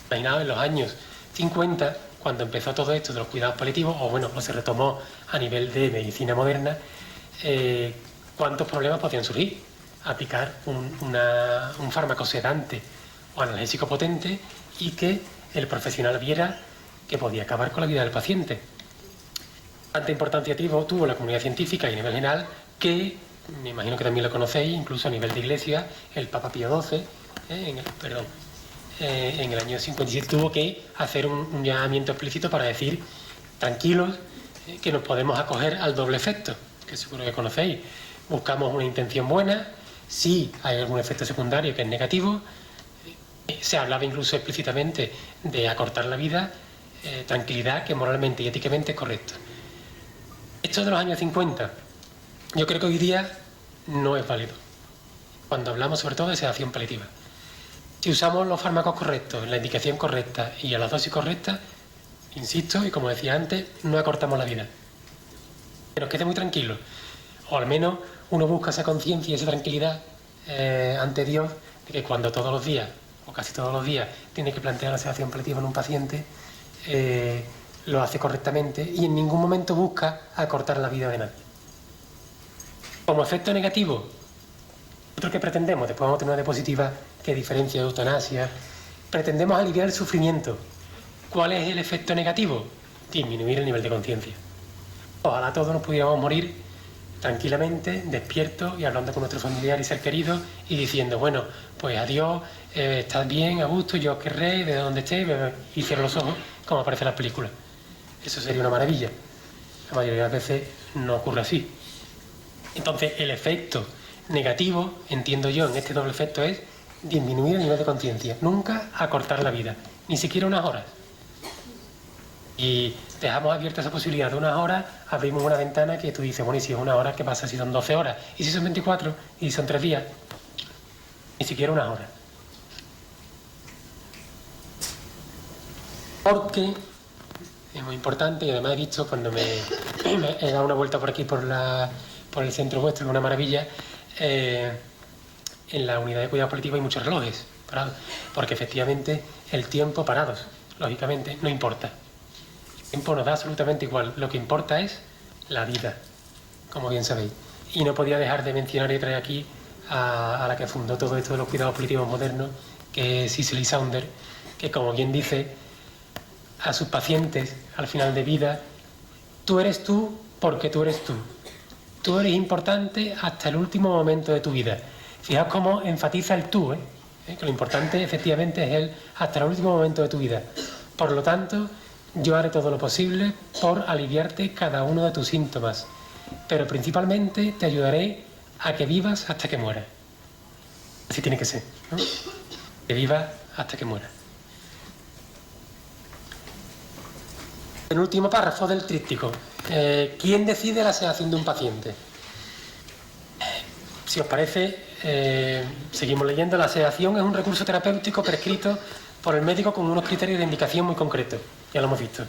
imaginaos en los años 50, cuando empezó todo esto de los cuidados paliativos, o se retomó a nivel de medicina moderna, ¿cuántos problemas podían surgir? Aplicar un fármaco sedante o analgésico potente y que el profesional viera que podía acabar con la vida del paciente. Tanta importancia tuvo la comunidad científica y a nivel general que, me imagino que también lo conocéis, incluso a nivel de iglesia, el Papa Pío XII, en el año 57 tuvo que hacer un llamamiento explícito para decir, tranquilos, que nos podemos acoger al doble efecto, que seguro que conocéis. Buscamos una intención buena, si hay algún efecto secundario que es negativo, se hablaba incluso explícitamente de acortar la vida, tranquilidad, que moralmente y éticamente es correcto. Esto de los años 50, yo creo que hoy día no es válido, cuando hablamos sobre todo de sedación paliativa. Si usamos los fármacos correctos, la indicación correcta y a la dosis correcta, insisto, y como decía antes, no acortamos la vida. Que nos quede muy tranquilo, o al menos uno busca esa conciencia y esa tranquilidad ante Dios de que cuando todos los días, o casi todos los días, tiene que plantear la sedación paliativa en un paciente, lo hace correctamente y en ningún momento busca acortar la vida de nadie. Como efecto negativo, nosotros que pretendemos, después vamos a tener una diapositiva que diferencia de eutanasia, pretendemos aliviar el sufrimiento. ¿Cuál es el efecto negativo? Disminuir el nivel de conciencia. Ojalá todos nos pudiéramos morir tranquilamente, despiertos y hablando con nuestro familiar y ser querido y diciendo, bueno, pues adiós, estás bien, a gusto, yo querré, de donde esté, y cierro los ojos, como aparece en las películas. Eso sería una maravilla. La mayoría de las veces no ocurre así. Entonces, el efecto negativo, entiendo yo, en este doble efecto es disminuir el nivel de conciencia, nunca acortar la vida, ni siquiera unas horas. Y dejamos abierta esa posibilidad de unas horas, abrimos una ventana que tú dices, bueno, y si es una hora, ¿qué pasa si son 12 horas? ¿Y si son 24? ¿Y si son 3 días? Ni siquiera unas horas. Porque es muy importante, y además he visto cuando me he dado una vuelta por aquí, por el centro vuestro, que es una maravilla, en la unidad de cuidados paliativos hay muchos relojes parados, porque efectivamente el tiempo parados, lógicamente, no importa. El tiempo nos da absolutamente igual, lo que importa es la vida, como bien sabéis. Y no podía dejar de mencionar y traer aquí a la que fundó todo esto de los cuidados paliativos modernos, que es Cicely Saunders, que como bien dice, a sus pacientes al final de vida Tú eres tú porque tú eres tú. Tú eres importante hasta el último momento de tu vida. Fijaos cómo enfatiza el tú, que lo importante efectivamente es el hasta el último momento de tu vida. Por lo tanto, yo haré todo lo posible por aliviarte cada uno de tus síntomas, pero principalmente te ayudaré a que vivas hasta que mueras. Así tiene que ser, ¿no? Que vivas hasta que mueras. El último párrafo del tríptico. ¿Quién decide la sedación de un paciente? Si os parece, seguimos leyendo. La sedación es un recurso terapéutico prescrito por el médico con unos criterios de indicación muy concretos. Ya lo hemos visto.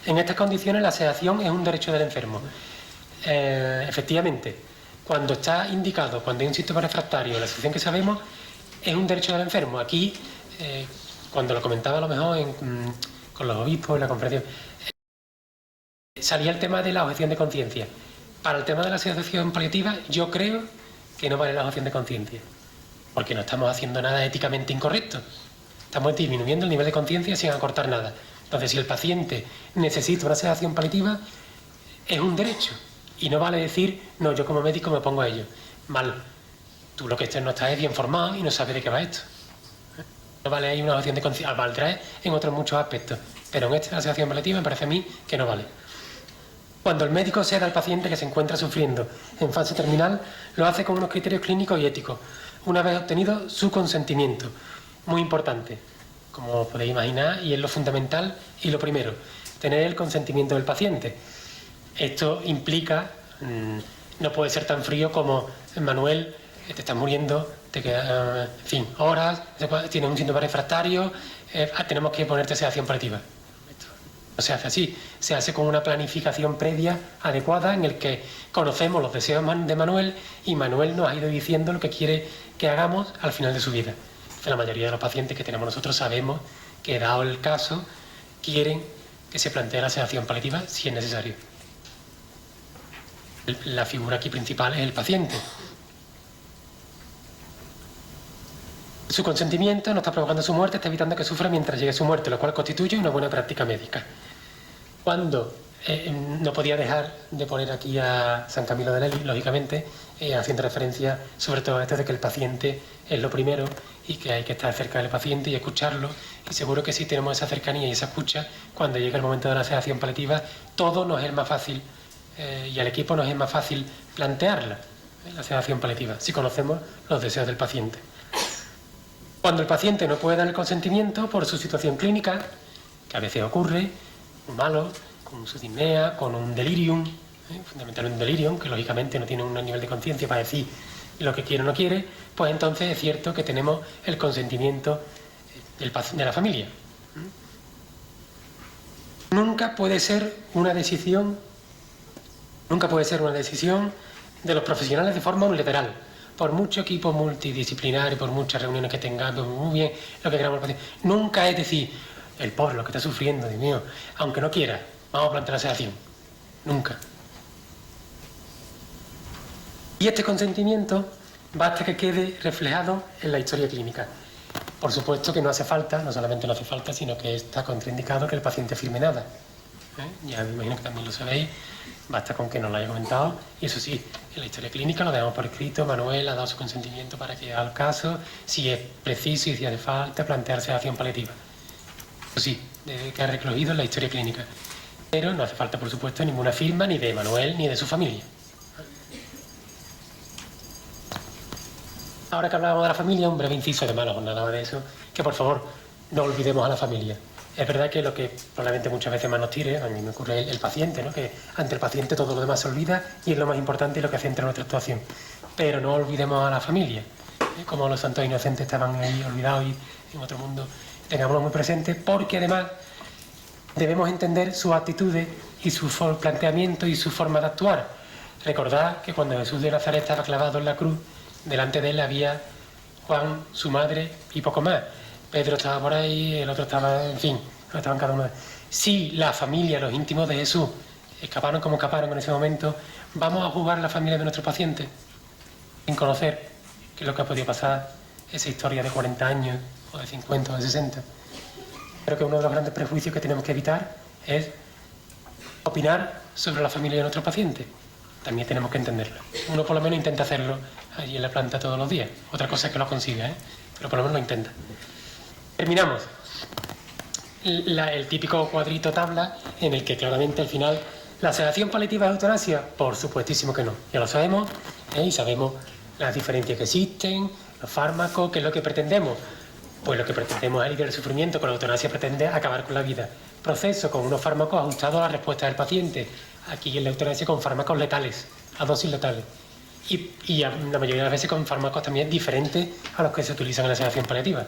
En estas condiciones la sedación es un derecho del enfermo. Efectivamente, cuando está indicado, cuando hay un síntoma refractario, la situación que sabemos, es un derecho del enfermo. Aquí, cuando lo comentaba a lo mejor con los obispos en la conferencia, salía el tema de la objeción de conciencia. Para el tema de la sedación paliativa, yo creo que no vale la objeción de conciencia, porque no estamos haciendo nada éticamente incorrecto. Estamos disminuyendo el nivel de conciencia sin acortar nada. Entonces, si el paciente necesita una sedación paliativa, es un derecho. Y no vale decir, no, yo como médico me opongo a ello. Mal. Tú lo que no estás es bien formado y no sabes de qué va esto. No vale ahí una objeción de conciencia. Valdrá en otros muchos aspectos. Pero en esta, la sedación paliativa, me parece a mí que no vale. Cuando el médico seda al paciente que se encuentra sufriendo en fase terminal, lo hace con unos criterios clínicos y éticos, una vez obtenido su consentimiento. Muy importante, como podéis imaginar, y es lo fundamental y lo primero, tener el consentimiento del paciente. Esto implica, no puede ser tan frío como, Manuel, te estás muriendo, te quedan, en fin, horas, tienes un síntoma refractario, tenemos que ponerte sedación paliativa. No se hace así, se hace con una planificación previa adecuada en el que conocemos los deseos de Manuel y Manuel nos ha ido diciendo lo que quiere que hagamos al final de su vida. La mayoría de los pacientes que tenemos nosotros sabemos que, dado el caso, quieren que se plantee la sedación paliativa si es necesario. La figura aquí principal es el paciente. Su consentimiento no está provocando su muerte, está evitando que sufra mientras llegue su muerte, lo cual constituye una buena práctica médica. Cuando no podía dejar de poner aquí a San Camilo de Lely, lógicamente, haciendo referencia sobre todo a esto de que el paciente es lo primero y que hay que estar cerca del paciente y escucharlo, y seguro que si tenemos esa cercanía y esa escucha, cuando llega el momento de la sedación paliativa, todo nos es más fácil, y al equipo nos es más fácil plantearla, la sedación paliativa, si conocemos los deseos del paciente. Cuando el paciente no puede dar el consentimiento por su situación clínica, que a veces ocurre, muy malo, con su disnea, con un delirium, fundamentalmente un delirium, que lógicamente no tiene un nivel de conciencia para decir lo que quiere o no quiere, pues entonces es cierto que tenemos el consentimiento de la familia. Nunca puede ser una decisión de los profesionales de forma unilateral. Por mucho equipo multidisciplinar y por muchas reuniones que tengamos, muy bien, lo que queramos el paciente, nunca es decir, el pobre, lo que está sufriendo, Dios mío, aunque no quiera, vamos a plantear la sedación. Nunca. Y este consentimiento basta que quede reflejado en la historia clínica. Por supuesto que no hace falta, no solamente no hace falta, sino que está contraindicado que el paciente firme nada. Ya me imagino que también lo sabéis, basta con que nos lo haya comentado, y eso sí, en la historia clínica lo dejamos por escrito, Manuel ha dado su consentimiento para que haga el caso, si es preciso y si hace falta, plantear sedación paliativa. Eso sí, debe quedar recogido en la historia clínica, pero no hace falta, por supuesto, ninguna firma ni de Manuel ni de su familia. Ahora que hablábamos de la familia, un breve inciso de manos, nada más de eso, que por favor no olvidemos a la familia. Es verdad que lo que probablemente muchas veces más nos tire, a mí me ocurre el paciente, ¿no? Que ante el paciente todo lo demás se olvida y es lo más importante y lo que centra nuestra actuación. Pero no olvidemos a la familia, como los santos inocentes estaban ahí olvidados y en otro mundo, tengámoslo muy presente, porque además debemos entender sus actitudes y su planteamiento y su forma de actuar. Recordad que cuando Jesús de Nazaret estaba clavado en la cruz, delante de él había Juan, su madre y poco más. Pedro estaba por ahí, el otro estaba, en fin, estaban cada uno. Si la familia, los íntimos de Jesús, escaparon como escaparon en ese momento, vamos a jugar la familia de nuestro paciente sin conocer qué es lo que ha podido pasar, esa historia de 40 años, o de 50, o de 60. Creo que uno de los grandes prejuicios que tenemos que evitar es opinar sobre la familia de nuestro paciente. También tenemos que entenderlo. Uno por lo menos intenta hacerlo allí en la planta todos los días. Otra cosa es que lo consiga, ¿eh? Pero por lo menos lo intenta. Terminamos. El típico cuadrito tabla en el que claramente al final la sedación paliativa es eutanasia. Por supuestísimo que no. Ya lo sabemos, ¿eh? Y sabemos las diferencias que existen, los fármacos, qué es lo que pretendemos. Pues lo que pretendemos es aliviar el sufrimiento. Con la eutanasia pretende acabar con la vida. Proceso con unos fármacos ajustados a la respuesta del paciente. Aquí en la eutanasia con fármacos letales, a dosis letales. Y la mayoría de las veces con fármacos también diferentes a los que se utilizan en la sedación paliativa.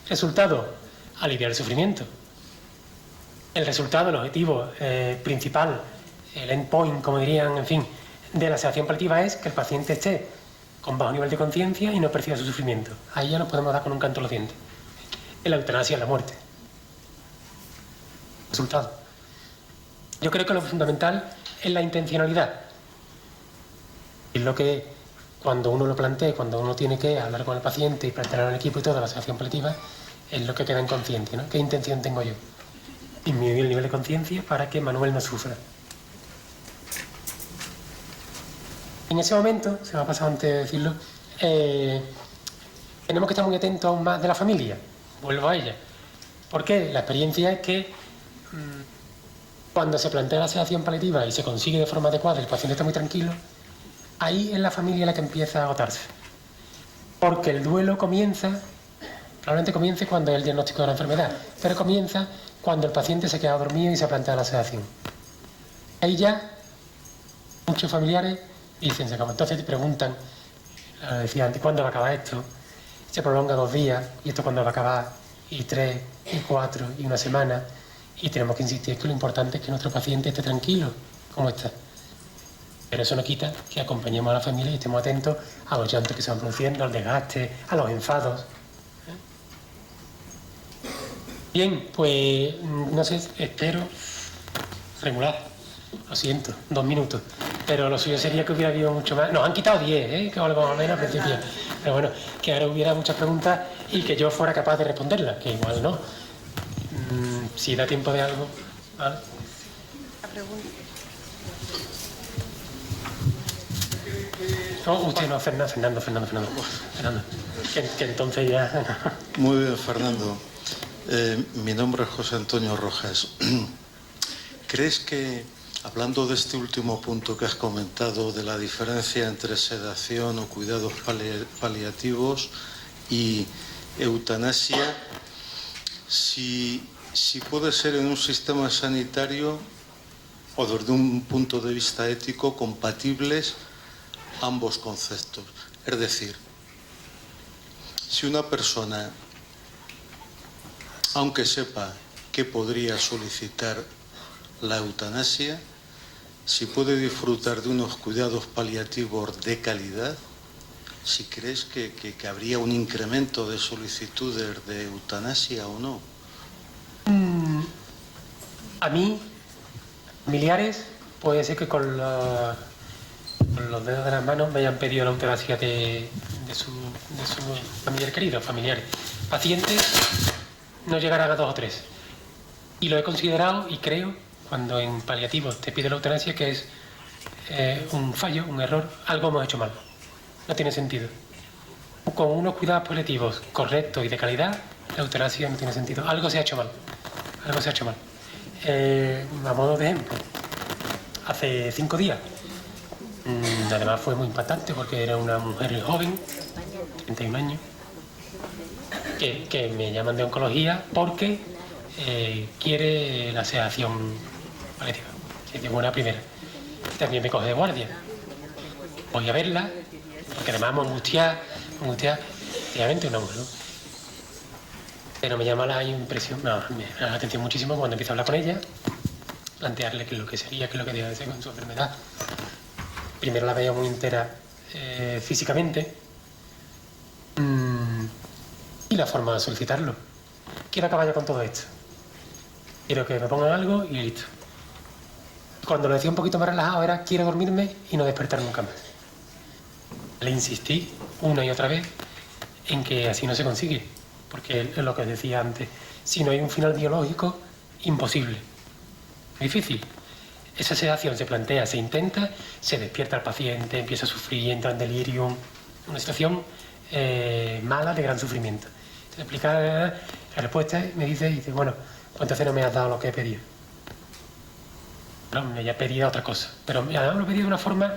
Resultado, aliviar el sufrimiento. El resultado, el objetivo principal, el endpoint, como dirían, en fin, de la sedación paliativa es que el paciente esté con bajo nivel de conciencia y no perciba su sufrimiento. Ahí ya nos podemos dar con un canto a los dientes. En la eutanasia es la muerte. Resultado. Yo creo que lo fundamental es la intencionalidad. Es lo que, cuando uno lo plantea, cuando uno tiene que hablar con el paciente y plantear al equipo y toda la sedación paliativa, es lo que queda en conciencia, ¿no? ¿Qué intención tengo yo? Disminuir el nivel de conciencia para que Manuel no sufra. En ese momento, se me ha pasado antes de decirlo, tenemos que estar muy atentos aún más de la familia. Vuelvo a ella. ¿Por qué? La experiencia es que cuando se plantea la sedación paliativa y se consigue de forma adecuada, el paciente está muy tranquilo, ahí es la familia la que empieza a agotarse. Porque el duelo comienza, probablemente comience cuando hay el diagnóstico de la enfermedad, pero comienza cuando el paciente se queda dormido y se plantea la sedación. Ahí ya muchos familiares dicen, se acabó. Entonces te preguntan, decía antes, ¿cuándo va a acabar esto? Se prolonga 2 días, ¿y esto cuándo va a acabar? Y 3, y 4, y 1 semana. Y tenemos que insistir que lo importante es que nuestro paciente esté tranquilo, como está. Pero eso no quita que acompañemos a la familia y estemos atentos a los llantos que se van produciendo, al desgaste, a los enfados. Bien, pues no sé, espero regular. Lo siento, 2 minutos. Pero lo suyo sería que hubiera habido mucho más. Nos han quitado 10, que algo más o menos al principio. Pero bueno, que ahora hubiera muchas preguntas y que yo fuera capaz de responderlas, que igual no. Si da tiempo de algo, ¿vale? La pregunta. No, usted no, Fernando. Que entonces ya... Muy bien, Fernando. Mi nombre es José Antonio Rojas. ¿Crees que, hablando de este último punto que has comentado, de la diferencia entre sedación o cuidados paliativos y eutanasia, si puede ser en un sistema sanitario o desde un punto de vista ético compatibles ambos conceptos? Es decir, si una persona, aunque sepa que podría solicitar la eutanasia, si puede disfrutar de unos cuidados paliativos de calidad, si crees que habría un incremento de solicitudes de eutanasia o no. A mí, familiares, puede ser que con los dedos de las manos me hayan pedido la eutanasia de su familiar querido, familiares. Pacientes no llegarán a 2 o 3. Y lo he considerado y creo, cuando en paliativos te pide la eutanasia, que es un fallo, un error, algo hemos hecho mal. No tiene sentido. Con unos cuidados paliativos correctos y de calidad, la eutanasia no tiene sentido. Algo se ha hecho mal. Algo se ha hecho mal. A modo de ejemplo, hace 5 días, además fue muy impactante porque era una mujer joven, 31 años, que me llaman de oncología porque quiere la sedación paliativa, que es buena primera. Y también me coge de guardia. Voy a verla, porque además me angustia, efectivamente una mujer, ¿no? Pero me llama la impresión, me llama la atención muchísimo cuando empiezo a hablar con ella, plantearle qué es lo que sería, qué es lo que debe de ser con su enfermedad. Primero la veo muy entera físicamente y la forma de solicitarlo. Quiero acabar ya con todo esto. Quiero que me pongan algo y listo. Cuando lo decía un poquito más relajado era quiero dormirme y no despertar nunca más. Le insistí una y otra vez en que así no se consigue, porque es lo que os decía antes, si no hay un final biológico, imposible, difícil. esa sedación se plantea, se intenta, se despierta el paciente, empieza a sufrir, entra en delirium, una situación mala de gran sufrimiento. Se le explica la respuesta, me dice, bueno, pues entonces no me has dado lo que he pedido. No, me haya pedido otra cosa, pero además me lo he pedido de una forma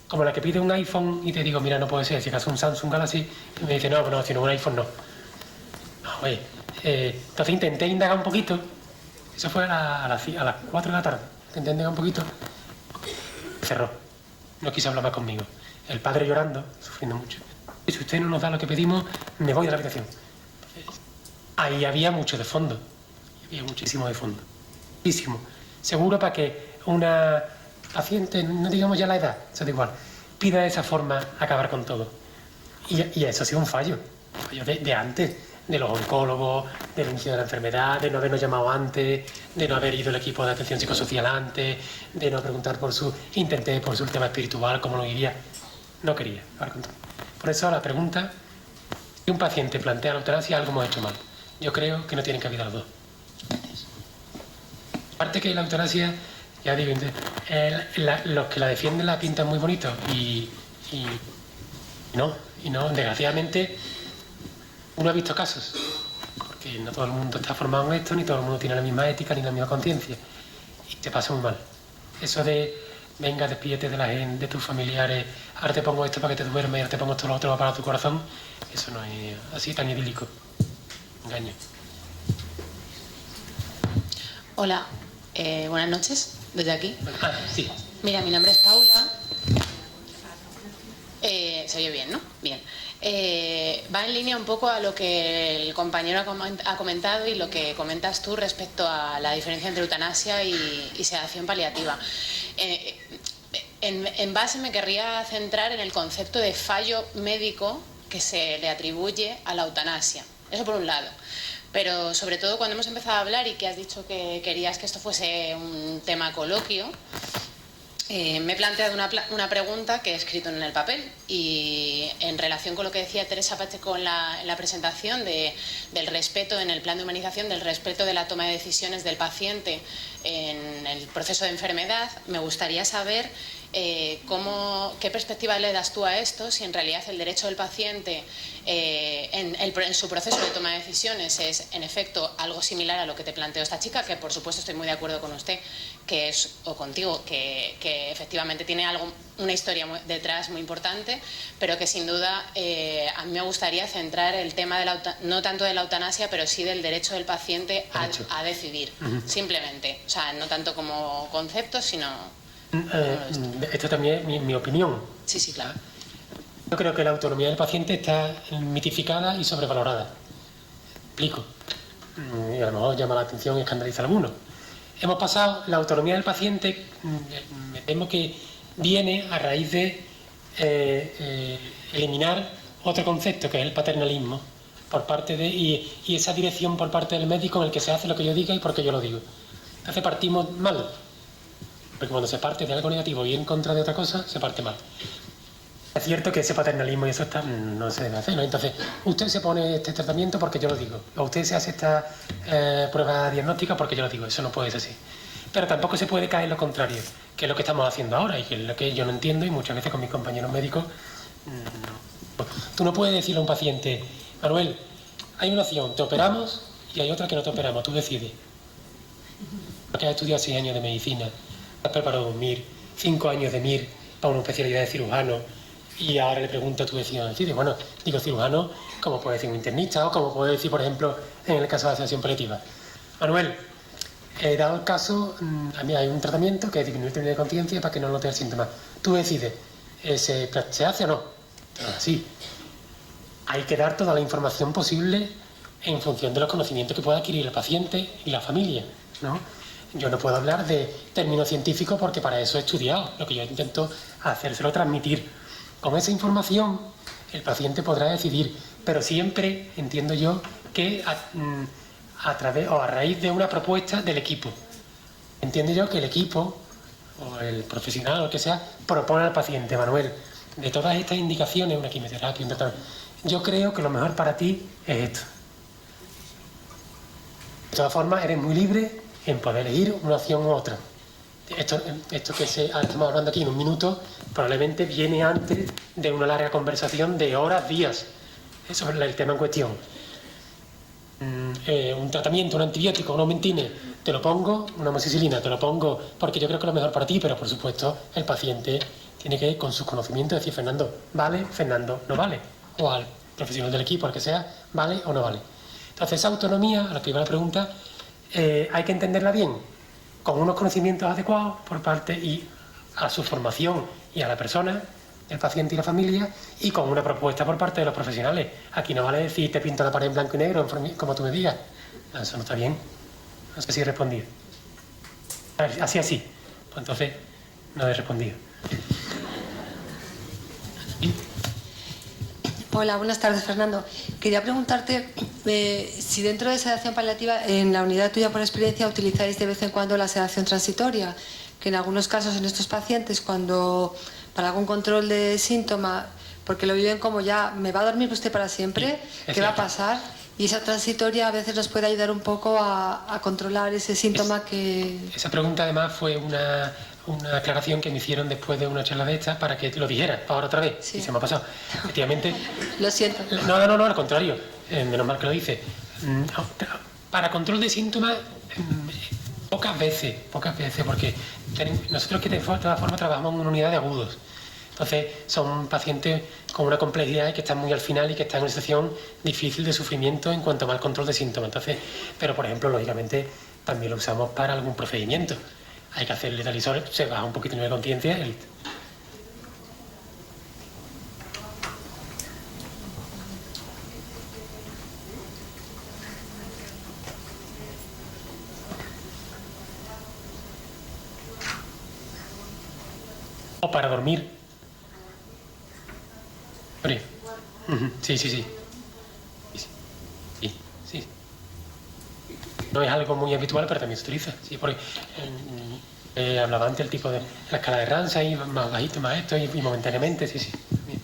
como la que pide un iPhone y te digo, mira, no puede ser, si acaso un Samsung Galaxy, y me dice, no, si no un iPhone no. No, oye, entonces intenté indagar un poquito, eso fue a las 4 de la tarde, intenté indagar un poquito, cerró, no quiso hablar más conmigo. El padre llorando, sufriendo mucho. Y si usted no nos da lo que pedimos, me voy de la habitación. Ahí había mucho de fondo, había muchísimo de fondo, muchísimo. Seguro para que una paciente, no digamos ya la edad, eso da igual, pida de esa forma acabar con todo. Y eso ha sido un fallo de antes, de los oncólogos, del inicio de la enfermedad, de no habernos llamado antes, de no haber ido el equipo de atención psicosocial antes, de no preguntar intenté por su tema espiritual, cómo lo iría. No quería acabar con todo. Por eso la pregunta, si un paciente plantea la eutanasia, algo hemos hecho mal. Yo creo que no tienen cabida los dos. Aparte que la eutanasia, ya digo, los que la defienden la pintan muy bonito y no, desgraciadamente uno ha visto casos, porque no todo el mundo está formado en esto, ni todo el mundo tiene la misma ética ni la misma conciencia, y te pasa muy mal. Eso de, venga, despídete de la gente, de tus familiares, ahora te pongo esto para que te duermas y ahora te pongo esto lo otro para tu corazón, eso no es así tan idílico. Engaño. Hola, buenas noches, desde aquí. Sí. Mira, mi nombre es Paula. Se oye bien, ¿no? Bien. Va en línea un poco a lo que el compañero ha comentado y lo que comentas tú respecto a la diferencia entre eutanasia y sedación paliativa. En base me querría centrar en el concepto de fallo médico que se le atribuye a la eutanasia. Eso por un lado. Pero sobre todo cuando hemos empezado a hablar y que has dicho que querías que esto fuese un tema coloquio, me he planteado una pregunta que he escrito en el papel y en relación con lo que decía Teresa Pacheco en la presentación del respeto en el plan de humanización, del respeto de la toma de decisiones del paciente en el proceso de enfermedad, me gustaría saber qué perspectiva le das tú a esto, si en realidad el derecho del paciente en su proceso de toma de decisiones es en efecto algo similar a lo que te planteó esta chica, que por supuesto estoy muy de acuerdo con usted o contigo, que efectivamente tiene una historia detrás muy importante, pero que sin duda a mí me gustaría centrar el tema no tanto de la eutanasia, pero sí del derecho del paciente a decidir, simplemente, o sea, no tanto como concepto, sino... Esto también es mi opinión. Sí, claro. Yo creo que la autonomía del paciente está mitificada y sobrevalorada. Explico. Y a lo mejor llama la atención y escandaliza a algunos. Hemos pasado, la autonomía del paciente, me temo que viene a raíz de eliminar otro concepto, que es el paternalismo, por parte y esa dirección por parte del médico en el que se hace lo que yo diga y porque yo lo digo. Entonces partimos mal. Porque cuando se parte de algo negativo y en contra de otra cosa, se parte mal. Es cierto que ese paternalismo y eso no se debe hacer, ¿no? Entonces, usted se pone este tratamiento porque yo lo digo. O usted se hace esta prueba diagnóstica porque yo lo digo. Eso no puede ser así. Pero tampoco se puede caer en lo contrario, que es lo que estamos haciendo ahora y que es lo que yo no entiendo y muchas veces con mis compañeros médicos. Tú no puedes decirle a un paciente, Manuel, hay una opción, te operamos y hay otra que no te operamos, tú decides. Porque has estudiado 6 años de medicina, has preparado un MIR, 5 años de MIR para una especialidad de cirujano y ahora le pregunto a tu vecino, bueno, digo cirujano, como puede decir un internista o como puede decir, por ejemplo, en el caso de la sedación paliativa. Manuel, dado el caso, a mí hay un tratamiento que es disminuir tu nivel de conciencia para que no note el síntoma. Tú decides, ¿se hace o no? Sí. Hay que dar toda la información posible en función de los conocimientos que pueda adquirir el paciente y la familia, ¿no? Yo no puedo hablar de términos científicos porque para eso he estudiado. Lo que yo intento hacérselo transmitir. Con esa información el paciente podrá decidir, pero siempre entiendo yo que a través o a raíz de una propuesta del equipo. Entiendo yo que el equipo o el profesional o el que sea propone al paciente, Manuel, de todas estas indicaciones, una quimioterapia, un tratamiento, yo creo que lo mejor para ti es esto. De todas formas, eres muy libre en poder elegir una opción u otra. esto que estamos hablando aquí en un minuto, probablemente viene antes de una larga conversación de horas, días, sobre el tema en cuestión. Un tratamiento, un antibiótico, un aumentine, te lo pongo, una amoxicilina, te lo pongo porque yo creo que es lo mejor para ti, pero por supuesto el paciente tiene que, con sus conocimientos, decir, Fernando, vale, Fernando, no vale, o al profesional del equipo, al que sea, vale o no vale. Entonces, esa autonomía, a la primera pregunta, hay que entenderla bien, con unos conocimientos adecuados por parte y a su formación y a la persona, el paciente y la familia, y con una propuesta por parte de los profesionales. Aquí no vale decir, te pinto la pared en blanco y negro, como tú me digas. No, eso no está bien. No sé si he respondido. Así. Pues entonces, no he respondido. Hola, buenas tardes, Fernando. Quería preguntarte si dentro de sedación paliativa, en la unidad tuya por experiencia, utilizáis de vez en cuando la sedación transitoria, que en algunos casos en estos pacientes, cuando para algún control de síntoma, porque lo viven como ya, ¿me va a dormir usted para siempre? Sí, ¿Qué va a pasar? Y esa transitoria a veces nos puede ayudar un poco a controlar ese síntoma que... Esa pregunta además fue una aclaración que me hicieron después de una charla de estas para que lo dijera ahora otra vez. Sí. Y se me ha pasado. Efectivamente. Lo siento. No, al contrario. Menos mal que lo dice. Para control de síntomas, pocas veces, porque nosotros que de todas formas trabajamos en una unidad de agudos. Entonces son pacientes con una complejidad y que están muy al final y que están en una situación difícil de sufrimiento en cuanto al control de síntomas. Entonces, pero por ejemplo, lógicamente, también lo usamos para algún procedimiento. Hay que hacerle talisor, se baja un poquito el nivel de conciencia y listo. O para dormir. Sí. No es algo muy habitual, pero también se utiliza. Sí, porque hablaba antes el tipo de la escala de Ramsay, más bajito, más esto, y momentáneamente, sí. Bien.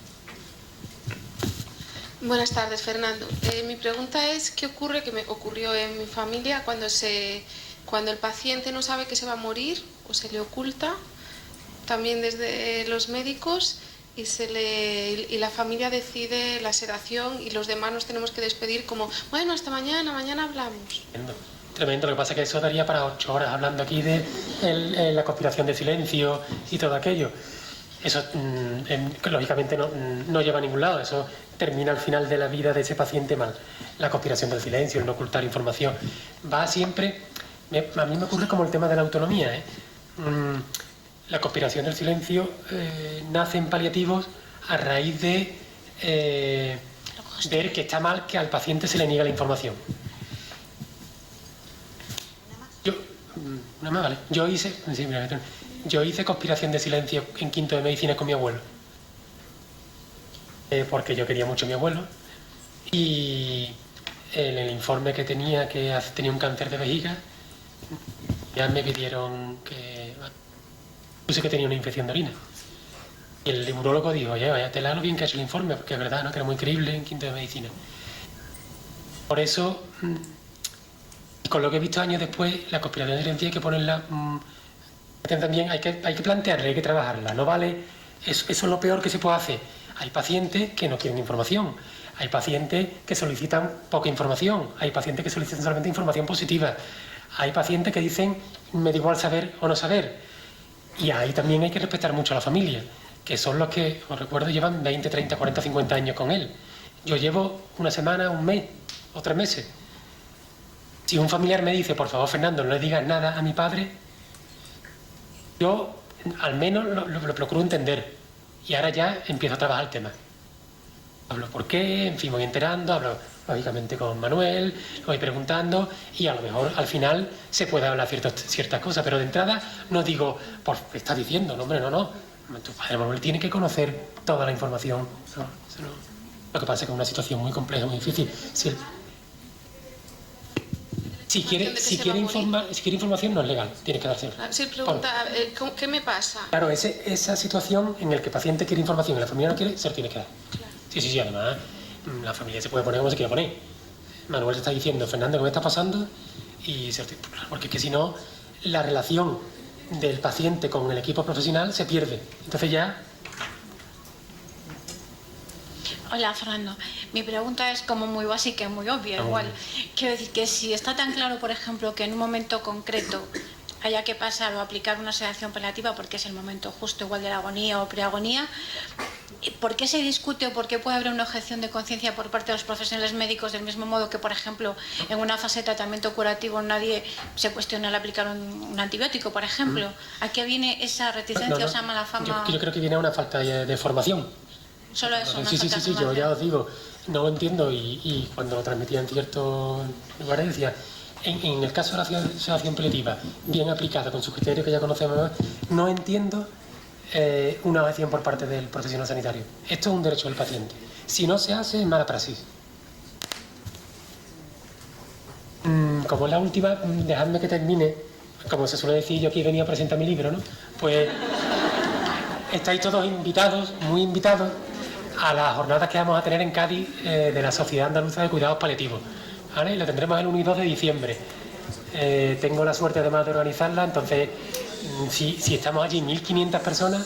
Buenas tardes, Fernando. Mi pregunta es, ¿qué ocurre? Que me ocurrió en mi familia cuando el paciente no sabe que se va a morir o se le oculta, también desde los médicos, y la familia decide la sedación y los demás nos tenemos que despedir como, bueno, hasta mañana hablamos. Tremendo, lo que pasa es que eso daría para 8 horas hablando aquí de la conspiración de silencio y todo aquello. Eso lógicamente no lleva a ningún lado, eso termina al final de la vida de ese paciente mal. La conspiración del silencio, el no ocultar información, va siempre, a mí me ocurre como el tema de la autonomía, La conspiración del silencio nace en paliativos a raíz de ver que está mal que al paciente se le niegue la información. Yo hice conspiración de silencio en quinto de medicina con mi abuelo, porque yo quería mucho a mi abuelo, y en el informe que tenía un cáncer de vejiga, ya me pidieron que puse que tenía una infección de orina. Y el urólogo dijo, oye, vaya tela lo bien que ha hecho el informe, porque es verdad, ¿no? Que era muy creíble en quinto de medicina. Por eso, con lo que he visto años después, la conspiración de silencio hay que ponerla... también hay que plantearla, hay que trabajarla. No vale, eso es lo peor que se puede hacer. Hay pacientes que no quieren información, hay pacientes que solicitan poca información, hay pacientes que solicitan solamente información positiva, hay pacientes que dicen, me da igual saber o no saber. Y ahí también hay que respetar mucho a la familia, que son los que, os recuerdo, llevan 20, 30, 40, 50 años con él. Yo llevo una semana, un mes o 3 meses. Si un familiar me dice, por favor, Fernando, no le digas nada a mi padre, yo al menos lo procuro entender. Y ahora ya empiezo a trabajar el tema. Hablo por qué, en fin, voy enterando, hablo lógicamente con Manuel, lo voy preguntando y a lo mejor al final se puede hablar ciertas cosas, pero de entrada no digo, ¿qué estás diciendo? No, hombre, no. Tu padre Manuel tiene que conocer toda la información. No. Lo que pasa es que es una situación muy compleja, muy difícil. Si quiere información no es legal, tiene que dársela. Si pregunta, ¿qué me pasa? Claro, esa situación en la que el paciente quiere información y la familia no quiere, se la tiene que dar. Claro. Sí, además la familia se puede poner como se quiera poner. Manuel te está diciendo, Fernando, ¿qué me está pasando? Y porque es que si no, la relación del paciente con el equipo profesional se pierde. Entonces ya... Hola, Fernando. Mi pregunta es como muy básica y muy obvia. Igual, quiero decir que si está tan claro, por ejemplo, que en un momento concreto haya que pasar o aplicar una sedación paliativa porque es el momento justo igual de la agonía o preagonía, ¿por qué se discute o por qué puede haber una objeción de conciencia por parte de los profesionales médicos del mismo modo que, por ejemplo, en una fase de tratamiento curativo nadie se cuestiona el aplicar un antibiótico, por ejemplo? ¿A qué viene esa reticencia o esa mala fama? Yo creo que viene a una falta de formación. Solo eso, una Sí, falta de yo formación. ya os digo, no lo entiendo y cuando lo transmitía en ciertos lugares decía, en el caso de la sedación paliativa, bien aplicada con sus criterios que ya conocemos, no entiendo una objeción por parte del profesional sanitario. Esto es un derecho del paciente. Si no se hace, es mala praxis. Como es la última, dejadme que termine. Como se suele decir, yo aquí venía a presentar mi libro, ¿no? Pues estáis todos invitados, muy invitados, a las jornadas que vamos a tener en Cádiz de la Sociedad Andaluza de Cuidados Paliativos, ¿vale? Lo tendremos el 1 y 2 de diciembre. Tengo la suerte además de organizarla, entonces si estamos allí 1.500 personas,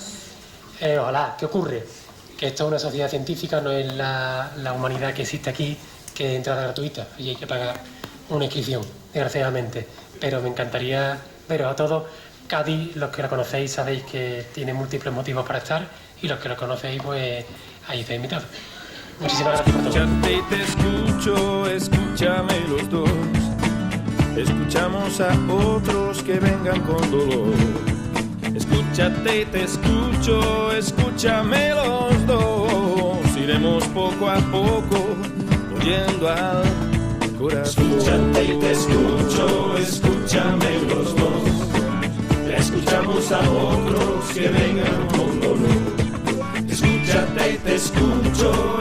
ojalá. ¿Qué ocurre? Que esto es una sociedad científica, no es la humanidad que existe aquí, que es entrada gratuita y hay que pagar una inscripción, desgraciadamente. Pero me encantaría veros a todos. Cádiz, los que la conocéis sabéis que tiene múltiples motivos para estar y los que lo conocéis, pues ahí estáis invitados. Muchísimas gracias por todo. Escúchate y te escucho, escúchame los dos. Escuchamos a otros que vengan con dolor. Escúchate y te escucho, escúchame los dos. Iremos poco a poco oyendo al corazón. Escúchate y te escucho, escúchame los dos. Escuchamos a otros que vengan con dolor. Escúchate y te escucho.